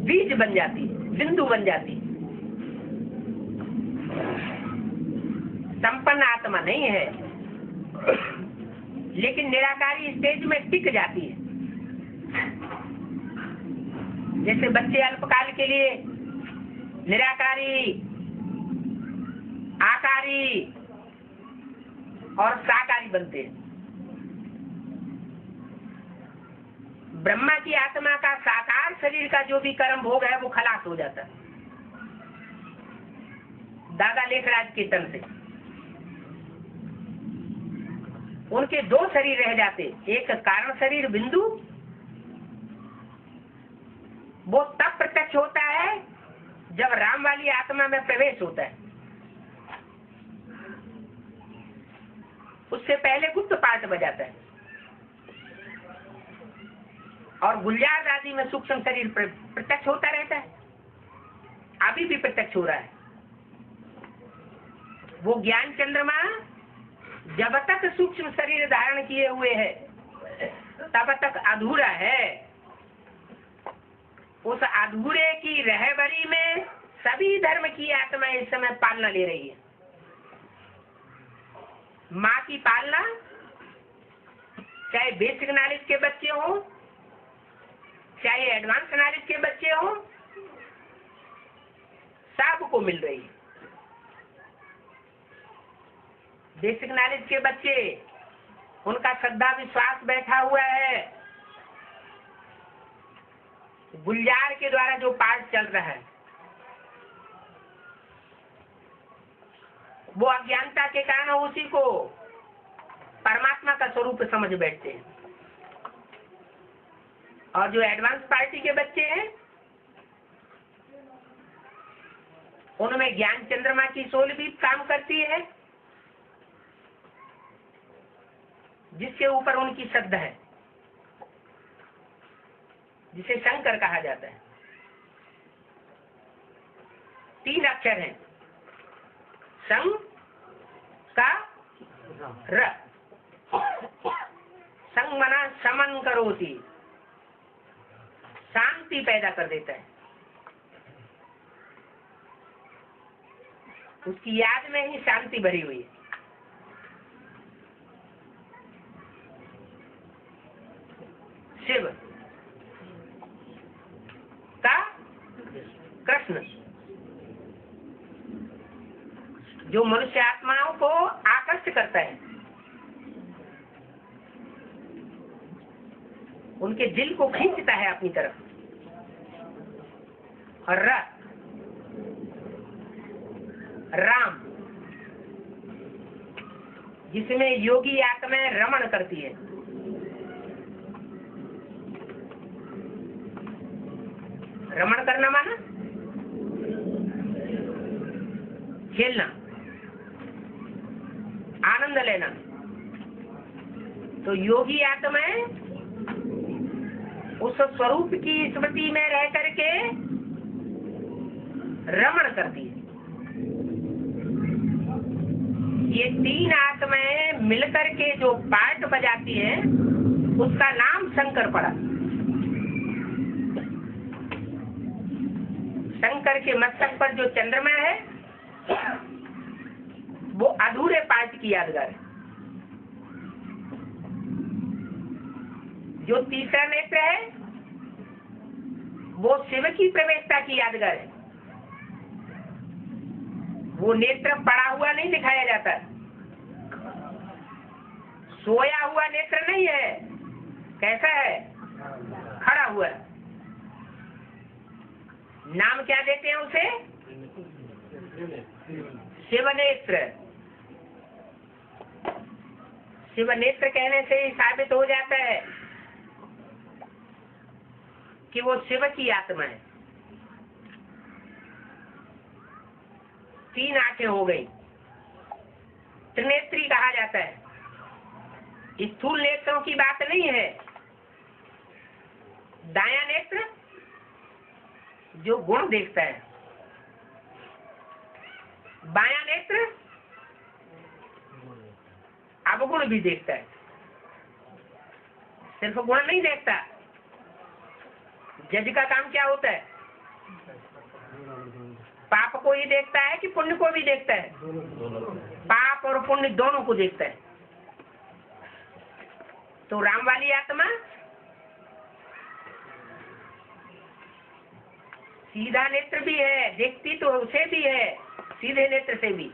Speaker 1: बीज बन जाती, बिंदु बन जाती। संपन्न आत्मा नहीं है, लेकिन निराकारी स्टेज में टिक जाती है। जैसे बच्चे अल्पकाल के लिए निराकारी, आकारी और साकारी बनते हैं। ब्रह्मा की आत्मा का साकार शरीर का जो भी कर्म भोग है वो खलास हो जाता है दादा लेखराज के तन से। उनके 2 शरीर रह जाते, एक कारण शरीर बिंदु, वो तब प्रत्यक्ष होता है जब राम वाली आत्मा में प्रवेश होता है। उससे पहले गुप्त पाठ बजाता है और गुलजार आदि में सूक्ष्म शरीर प्रत्यक्ष होता रहता है। अभी भी प्रत्यक्ष हो रहा है। वो ज्ञान चंद्रमा जब तक सूक्ष्म शरीर धारण किए हुए है तब तक अधूरा है। उस अधूरे की रहबरी में सभी धर्म की आत्मा इस समय पालना ले रही है। माँ की पालना, चाहे बेसिक नॉलेज के बच्चे हों चाहे एडवांस नॉलेज के बच्चे हों, सबको मिल रही है। बेसिक नॉलेज के बच्चे, उनका श्रद्धा विश्वास बैठा हुआ है। गुलजार के द्वारा जो पाठ चल रहा है वो अज्ञानता के कारण उसी को परमात्मा का स्वरूप समझ बैठते हैं। और जो एडवांस पार्टी के बच्चे हैं उनमें ज्ञान चंद्रमा की सोल भी काम करती है, जिसके ऊपर उनकी श्रद्धा है, जिसे शंकर कहा जाता है। 3 अक्षर हैं, शं का र। संग मना शमन करोति, शांति पैदा कर देता है। उसकी याद में ही शांति भरी हुई है। शिव का कृष्ण, जो मनुष्य आत्माओं को आकर्षित करता है। उनके दिल को खींचता है अपनी तरफ। और राम, जिसमें योगी आत्माएं रमण करती है। रमण करना माना खेलना, आनंद लेना। तो योगी आत्माएं उस स्वरूप की स्मृति में रह करके रमण करती है। ये तीन आत्माएं मिलकर के जो पार्ट बजाती है उसका नाम शंकर पड़ा। शंकर के मस्तक पर जो चंद्रमा है वो अधूरे पार्ट की यादगार है। जो तीसरा नेत्र है वो शिव की प्रवेशता की यादगार है। वो नेत्र पड़ा हुआ नहीं दिखाया जाता, सोया हुआ नेत्र नहीं है। कैसा है? खड़ा हुआ। नाम क्या देते हैं उसे? शिव नेत्र। शिव नेत्र कहने से ही साबित हो जाता है कि वो शिव की आत्मा है। तीन आंखें हो गई, त्रिनेत्री कहा जाता है। स्थूल नेत्रों की बात नहीं है। दायां नेत्र जो गुण देखता है, बायां नेत्र अवगुण भी देखता है। सिर्फ गुण नहीं देखता। जज का काम क्या होता है? पाप को ही देखता है कि पुण्य को भी देखता है? पाप और पुण्य दोनों को देखता है। तो राम वाली आत्मा सीधा नेत्र भी है, देखती तो उसे भी है, सीधे नेत्र से भी,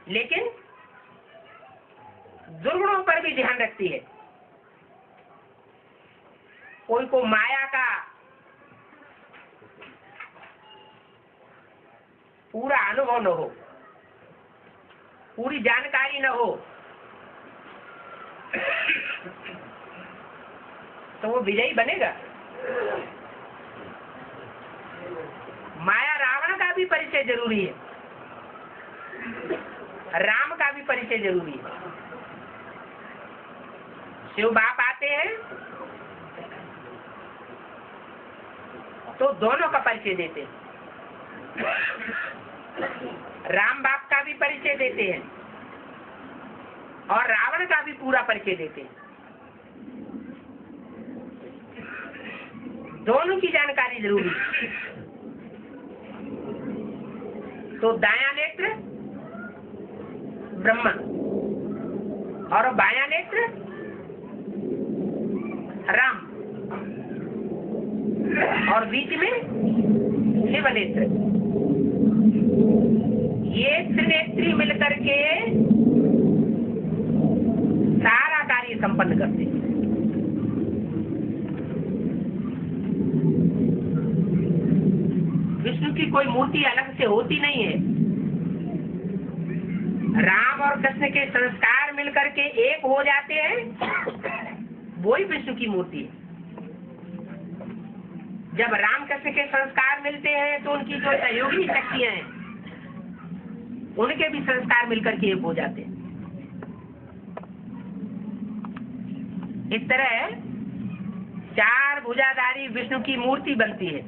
Speaker 1: लेकिन दुर्गुणों पर भी ध्यान रखती है। कोई को माया का पूरा अनुभव न हो, पूरी जानकारी न हो, तो वो विजयी बनेगा। माया रावण का भी परिचय जरूरी है, राम का भी परिचय जरूरी है। शिव बाप आते हैं तो दोनों का परिचय देते हैं। राम बाप का भी परिचय देते हैं और रावण का भी पूरा परिचय देते हैं। दोनों की जानकारी जरूरी है। तो दायां नेत्र ब्रह्मा और बायां नेत्र राम और बीच में शिव नेत्र। ये त्रिनेत्री मिलकर के सारा कार्य संपन्न करते हैं। विष्णु की कोई मूर्ति अलग से होती नहीं है। राम और कृष्ण के संस्कार मिलकर के एक हो जाते हैं, वही विष्णु की मूर्ति है। जब राम कृष्ण के संस्कार मिलते हैं तो उनकी जो सहयोगी शक्तियां हैं उनके भी संस्कार मिलकर के एक हो जाते हैं। इस तरह चार भुजाधारी विष्णु की मूर्ति बनती है।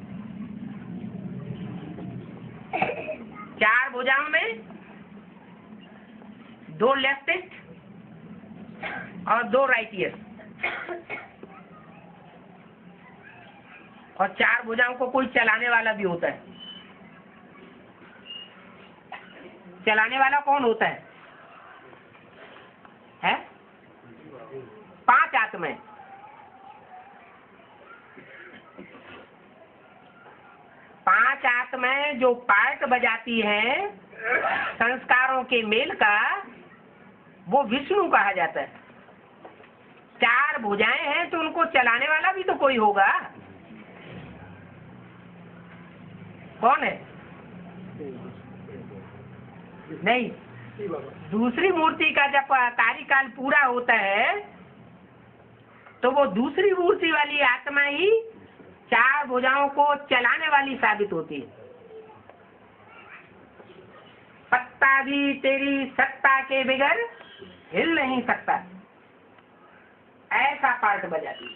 Speaker 1: चार भुजाओं में दो लेफ्टिस्ट और दो राइटिस्ट, और चार भुजाओं को कोई चलाने वाला भी होता है। चलाने वाला कौन होता है? पांच आत्माएं। पांच आत्माएं जो पार्ट बजाती हैं संस्कारों के मेल का, वो विष्णु कहा जाता है। 4 भुजाएं हैं तो उनको चलाने वाला भी तो कोई होगा। कौन है? नहीं, दूसरी मूर्ति का जब कार्यकाल पूरा होता है तो वो दूसरी मूर्ति वाली आत्मा ही 4 भुजाओं को चलाने वाली साबित होती है। पत्ता भी तेरी सत्ता के बगैर हिल नहीं सकता, ऐसा पार्ट बजाती।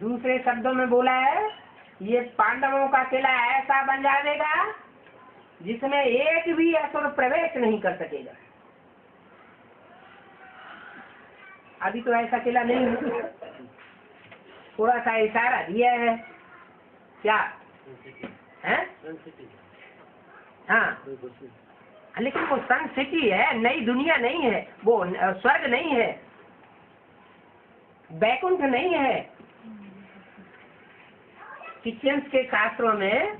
Speaker 1: दूसरे शब्दों में बोला है, ये पांडवों का किला ऐसा बन जाएगा जिसमें एक भी असुर प्रवेश नहीं कर सकेगा। अभी तो ऐसा किला नहीं है, थोड़ा सा इशारा दिया है। क्या है? हाँ, लेकिन वो सन सिटी है, नई दुनिया नहीं है, वो स्वर्ग नहीं है, बैकुंठ नहीं है। क्रिश्चियंस के शास्त्रों में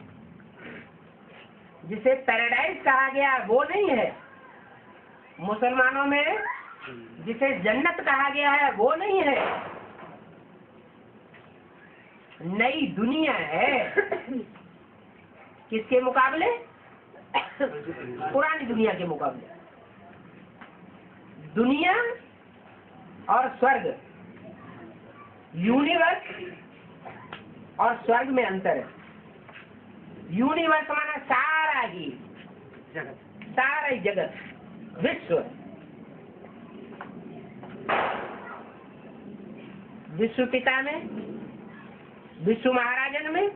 Speaker 1: जिसे पैराडाइज कहा गया वो नहीं है, मुसलमानों में जिसे जन्नत कहा गया है वो नहीं है, नई दुनिया है। किसके मुकाबले? पुरानी दुनिया के मुकाबले। दुनिया और स्वर्ग, यूनिवर्स और स्वर्ग में अंतर है। यूनिवर्स माना सारा ही जगत, सारा ही जगत, विश्व। विश्व पिता में, विश्व महाराजन में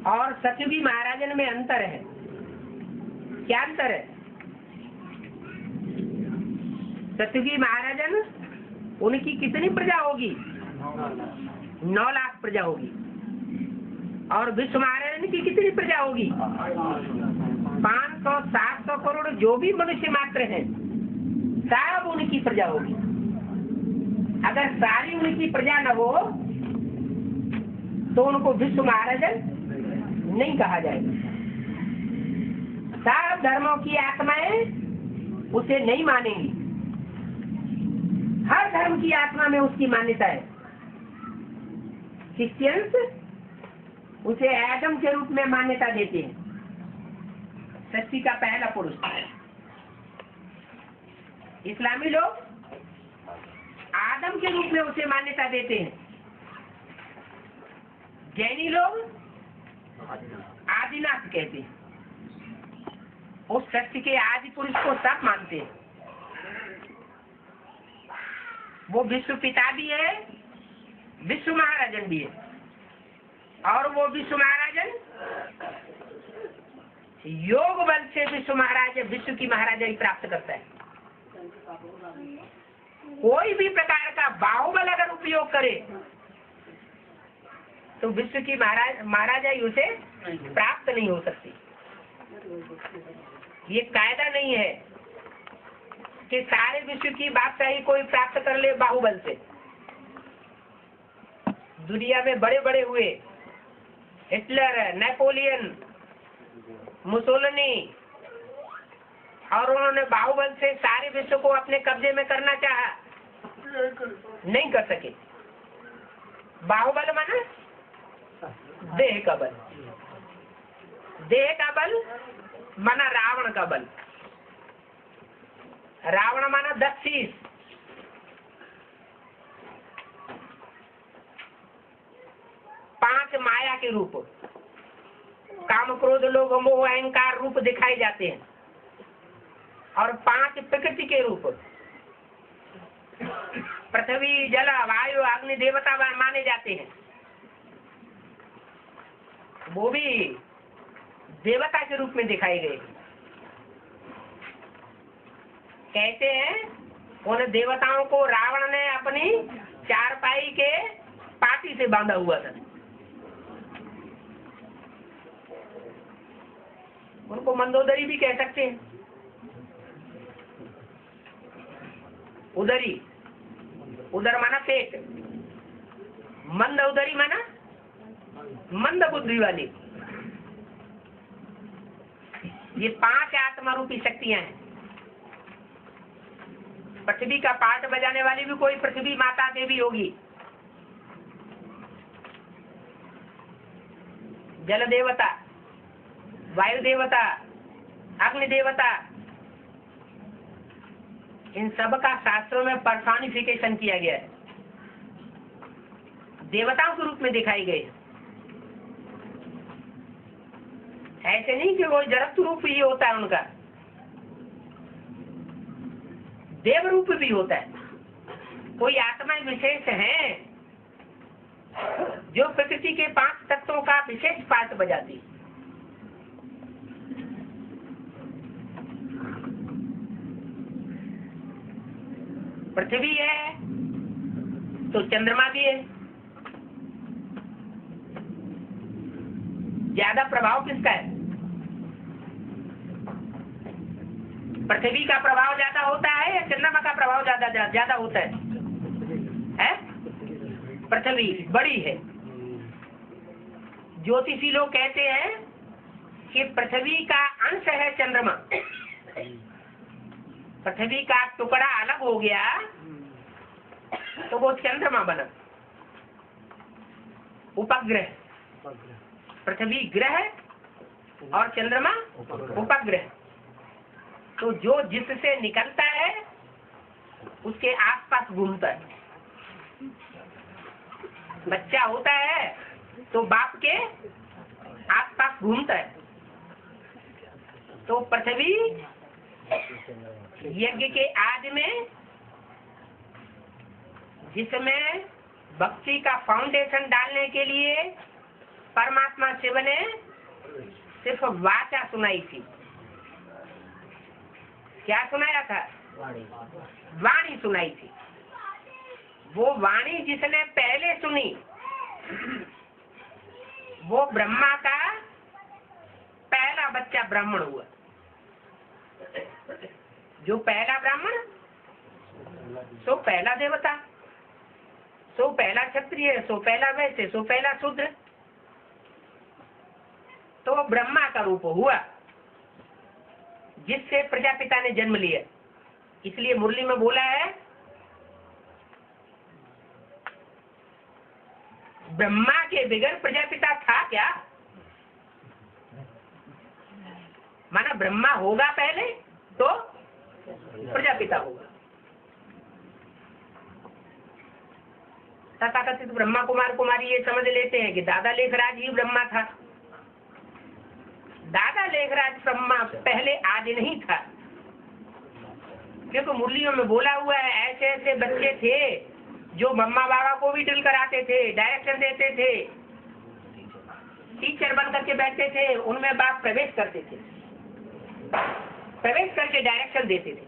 Speaker 1: और सतयुगी महाराजन में अंतर है। क्या अंतर है? सतयुगी महाराजन, उनकी कितनी प्रजा होगी? 9 लाख प्रजा होगी। और विश्व महाराजन की कितनी प्रजा होगी? 500-700 करोड़ जो भी मनुष्य मात्र हैं, सब उनकी प्रजा होगी। अगर सारी उनकी प्रजा न हो तो उनको विश्व महाराजन नहीं कहा जाएगा। सब धर्मों की आत्माएं उसे नहीं मानेंगी, हर धर्म की आत्मा में उसकी मान्यता है। क्रिश्चियंस उसे एडम के रूप में मान्यता देते हैं, सृष्टि का पहला पुरुष। इस्लामी लोग आदम के रूप में उसे मान्यता देते हैं। जैनी लोग आदिनाथ कहते हैं। उस सृष्टि के आदि पुरुष को सब मानते हैं। वो विश्व पिता भी है, विश्व महाराजन भी है। और वो विश्व महाराजन योग बल से विश्व महाराज, विश्व की महाराजाई प्राप्त करता है। कोई भी प्रकार का बाहुबल अगर उपयोग करे तो विश्व की महाराजाई उसे प्राप्त नहीं हो सकती। ये कायदा नहीं है कि सारे विश्व की बादशाही कोई प्राप्त कर ले बाहुबल से। दुनिया में बड़े बड़े हुए, हिटलर, नेपोलियन, मुसोलिनी, और उन्होंने बाहुबल से सारे विश्व को अपने कब्जे में करना चाहा, नहीं कर सके। बाहुबल माना देह का बल, देह का बल माना रावण का बल। रावण माना 10 शीश, पांच माया के रूप, काम क्रोध लोभ मोह अहंकार रूप दिखाए जाते हैं, और 5 प्रकृति के रूप, पृथ्वी जल वायु अग्नि देवता माने जाते हैं। वो भी देवता के रूप में दिखाए गए। कहते हैं उन देवताओं को रावण ने अपनी चारपाई के पाटी से बांधा हुआ था। उनको मंदोदरी भी कह सकते हैं। उदरी, उदर माना पेट, मंद उदरी माना मंद बुद्धि वाली। ये 5 आत्मा रूपी शक्तियां हैं। पृथ्वी का पाठ बजाने वाली भी कोई पृथ्वी माता देवी होगी। जल देवता, वायु देवता, अग्नि देवता, इन सब का शास्त्रों में पर्सोनिफिकेशन किया गया है, देवताओं के रूप में दिखाई गई। ऐसे नहीं कि वो जड़त्व रूप ही होता है, उनका देव रूप भी होता है। कोई आत्माएं विशेष हैं जो प्रकृति के 5 तत्वों का विशेष पाठ बजाती। पृथ्वी है तो चंद्रमा भी है। ज्यादा प्रभाव किसका है? पृथ्वी का प्रभाव ज्यादा होता है या चंद्रमा का प्रभाव ज्यादा होता है? पृथ्वी बड़ी है। ज्योतिषी लोग कहते हैं कि पृथ्वी का अंश है चंद्रमा। पृथ्वी का टुकड़ा अलग हो गया तो वो चंद्रमा बना। उपग्रह, पृथ्वी ग्रह और चंद्रमा उपग्रह। तो जो जिससे निकलता है उसके आसपास घूमता है। बच्चा होता है तो बाप के आसपास घूमता है। तो पृथ्वी यज्ञ के आदि में, जिसमें भक्ति का फाउंडेशन डालने के लिए परमात्मा शिव ने सिर्फ वाचा सुनाई थी। क्या सुनाया था? वाणी सुनाई थी। वो वाणी जिसने पहले सुनी वो ब्रह्मा का पहला बच्चा ब्राह्मण हुआ। जो पहला ब्राह्मण सो पहला देवता, सो पहला क्षत्रिय, सो पहला वैश्य, सो पहला शूद्र। तो ब्रह्मा का रूप हुआ जिससे प्रजापिता ने जन्म लिया। इसलिए मुरली में बोला है ब्रह्मा के बगैर प्रजापिता था क्या? माना ब्रह्मा होगा पहले तो प्रजापिता होगा। तथाकथित ब्रह्मा कुमार कुमारी ये समझ लेते हैं कि दादा लेखराज ही ब्रह्मा था। दादा लेखराज ब्रह्मा पहले आदि नहीं था, क्योंकि मुरलियों में बोला हुआ है ऐसे ऐसे बच्चे थे जो मम्मा बाबा को भी ड्रिल कराते थे, डायरेक्शन देते थे, टीचर बन करके बैठते थे, उनमें बाप प्रवेश करते थे, प्रवेश करके डायरेक्शन देते थे।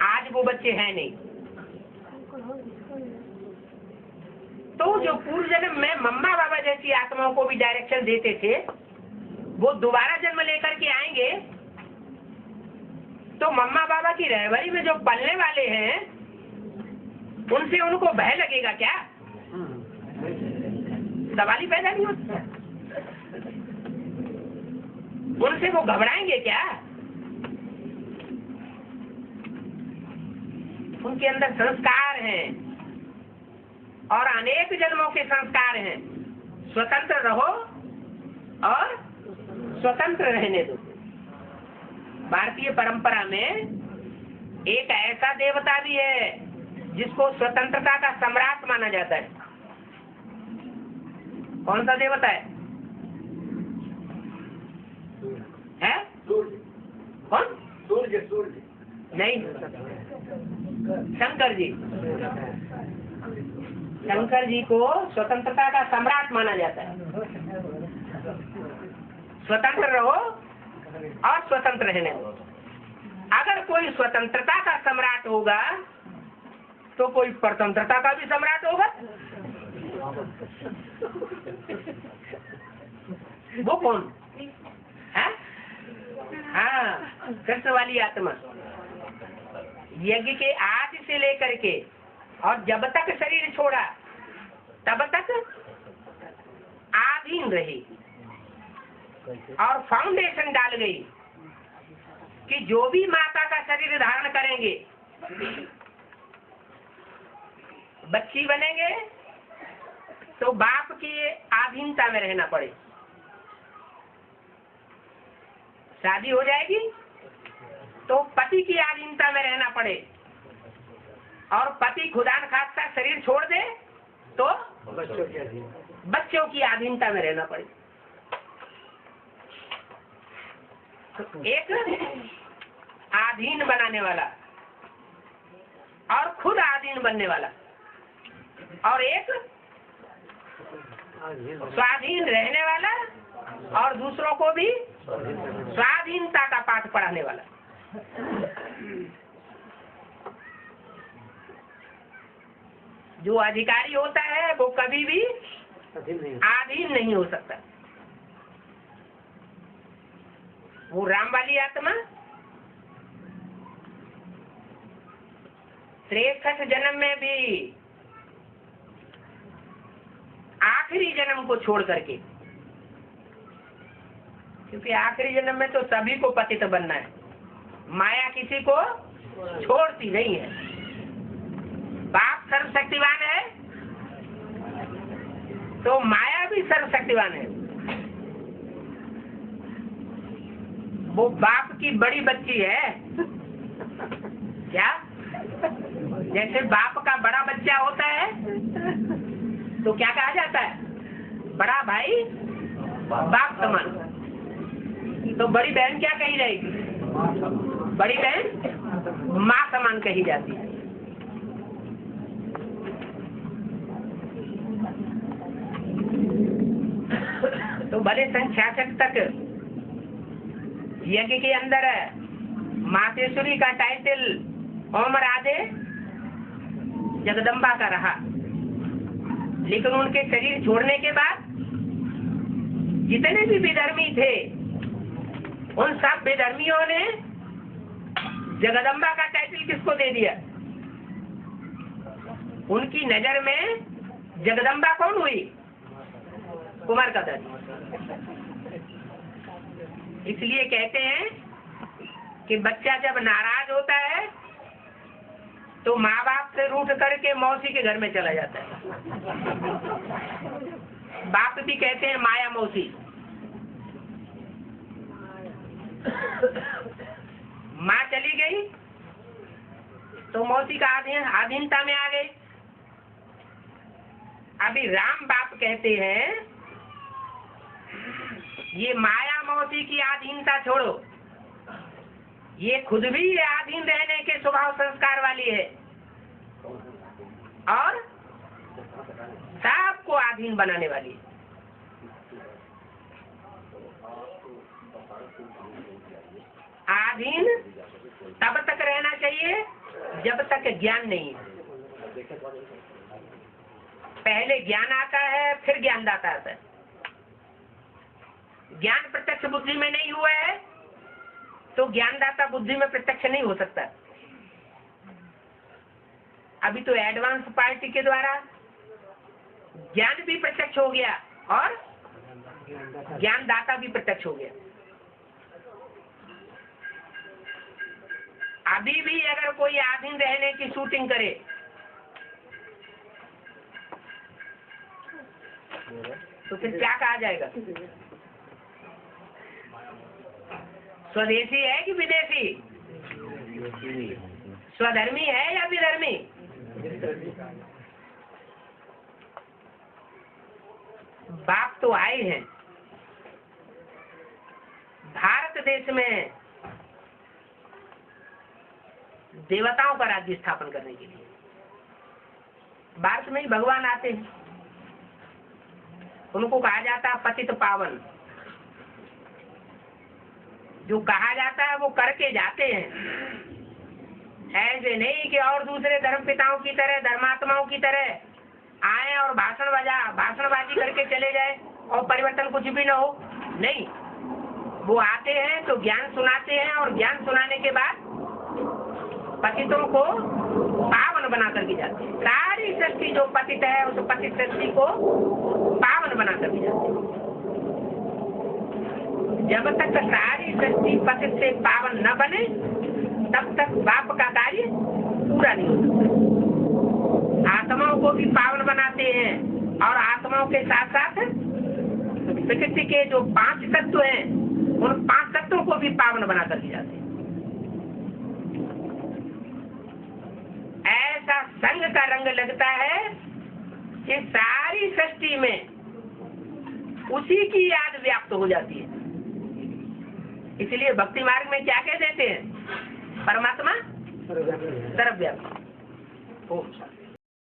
Speaker 1: आज वो बच्चे हैं नहीं। तो जो पूर्व जन्म में मम्मा बाबा जैसी आत्माओं को भी डायरेक्शन देते थे वो दोबारा जन्म लेकर के आएंगे तो मम्मा बाबा की रहबरी में जो पलने वाले हैं उनसे उनको भय लगेगा क्या? सवाल ही पैदा नहीं होता। उनसे वो घबराएंगे क्या? उनके अंदर संस्कार हैं और अनेक जन्मों के संस्कार हैं। स्वतंत्र रहो और स्वतंत्र रहने दो। भारतीय परंपरा में एक ऐसा देवता भी है जिसको स्वतंत्रता का सम्राट माना जाता है। कौन सा देवता है? कौन? सूर्य। नहीं, शंकर जी। शंकर जी को स्वतंत्रता का सम्राट माना जाता है। स्वतंत्र रहो और स्वतंत्र रहने दो। अगर कोई स्वतंत्रता का सम्राट होगा तो कोई परतंत्रता का भी सम्राट होगा। वो कौन है? हाँ, कृष्ण वाली आत्मा। यज्ञ के आदि से लेकर के और जब तक शरीर छोड़ा तब तक आधीन रही और फाउंडेशन डाल गई कि जो भी माता का शरीर धारण करेंगे बच्ची बनेंगे तो बाप की अधीनता में रहना पड़े। शादी हो जाएगी तो पति की अधीनता में रहना पड़े, और पति खुदा न खास्ता शरीर छोड़ दे तो बच्चों की अधीनता में रहना पड़े। तो एक अधीन बनाने वाला और खुद अधीन बनने वाला, और एक स्वाधीन रहने वाला और दूसरों को भी स्वाधीनता का पाठ पढ़ाने वाला। जो अधिकारी होता है वो कभी भी अधीन नहीं हो सकता। वो राम वाली आत्मा 63 जन्म में भी आखिरी जन्म को छोड़ करके, क्योंकि आखिरी जन्म में तो सभी को पतित बनना है, माया किसी को छोड़ती नहीं है। बाप सर्वशक्तिवान है तो माया भी सर्वशक्तिवान है। वो बाप की बड़ी बच्ची है क्या? जैसे बाप का बड़ा बच्चा होता है तो क्या कहा जाता है? बड़ा भाई बाप समान। तो बड़ी बहन क्या कही जाएगी? बड़ी बहन माँ समान कही जाती है। तो भले सन 66 तक यज्ञ के अंदर मातेश्वरी का टाइटल ओम राधे जगदम्बा का रहा, लेकिन उनके शरीर छोड़ने के बाद जितने भी विधर्मी थे उन सब विधर्मियों ने जगदम्बा का टाइटल किसको दे दिया? उनकी नजर में जगदम्बा कौन हुई? कुमार का दादी। इसलिए कहते हैं कि बच्चा जब नाराज होता है तो माँ बाप से रूठ करके मौसी के घर में चला जाता है। बाप भी कहते हैं माया मौसी। माँ चली गई तो मौसी का अधीनता में आ गई। अभी राम बाप कहते हैं ये माया मौसी की अधीनता छोड़ो, ये खुद भी अधीन रहने के स्वभाव संस्कार वाली है और सबको अधीन बनाने वाली है। अधीन तब तक रहना चाहिए जब तक ज्ञान नहीं है। पहले ज्ञान आता है फिर ज्ञानदाता आता है। ज्ञान प्रत्यक्ष बुद्धि में नहीं हुआ है तो ज्ञानदाता बुद्धि में प्रत्यक्ष नहीं हो सकता। अभी तो एडवांस पार्टी के द्वारा ज्ञान भी प्रत्यक्ष हो गया और ज्ञानदाता भी प्रत्यक्ष हो गया। अभी भी अगर कोई अधीन रहने की शूटिंग करे तो फिर क्या कहा जाएगा? स्वदेशी है कि विदेशी? स्वधर्मी है या विधर्मी? बाप तो आए हैं भारत देश में देवताओं का राज्य स्थापन करने के लिए। भारत में ही भगवान आते हैं, उनको कहा जाता है पतित पावन। जो कहा जाता है वो करके जाते हैं, ऐसे नहीं कि और दूसरे धर्म पिताओं की तरह धर्मात्माओं की तरह आए और भाषणबाजी करके चले जाए और परिवर्तन कुछ भी न हो। नहीं, वो आते हैं तो ज्ञान सुनाते हैं और ज्ञान सुनाने के बाद पतितों को पावन बना करके जाते हैं। सारी सृष्टि जो पतित है उस पतित सृष्टि को पावन बना करके जाते हैं। जब तक सारी सृष्टि पतित से पावन न बने तब तक बाप का कार्य पूरा नहीं हो सकता। आत्माओं को भी पावन बनाते हैं और आत्माओं के साथ साथ प्रकृति के जो 5 तत्व हैं उन 5 तत्वों को भी पावन बना कर दिए जाते हैं। ऐसा संग का रंग लगता है कि सारी सृष्टि में उसी की याद व्याप्त हो जाती है। इसलिए भक्ति मार्ग में क्या कह देते हैं? परमात्मा सर्वव्यापी। ओम शांति।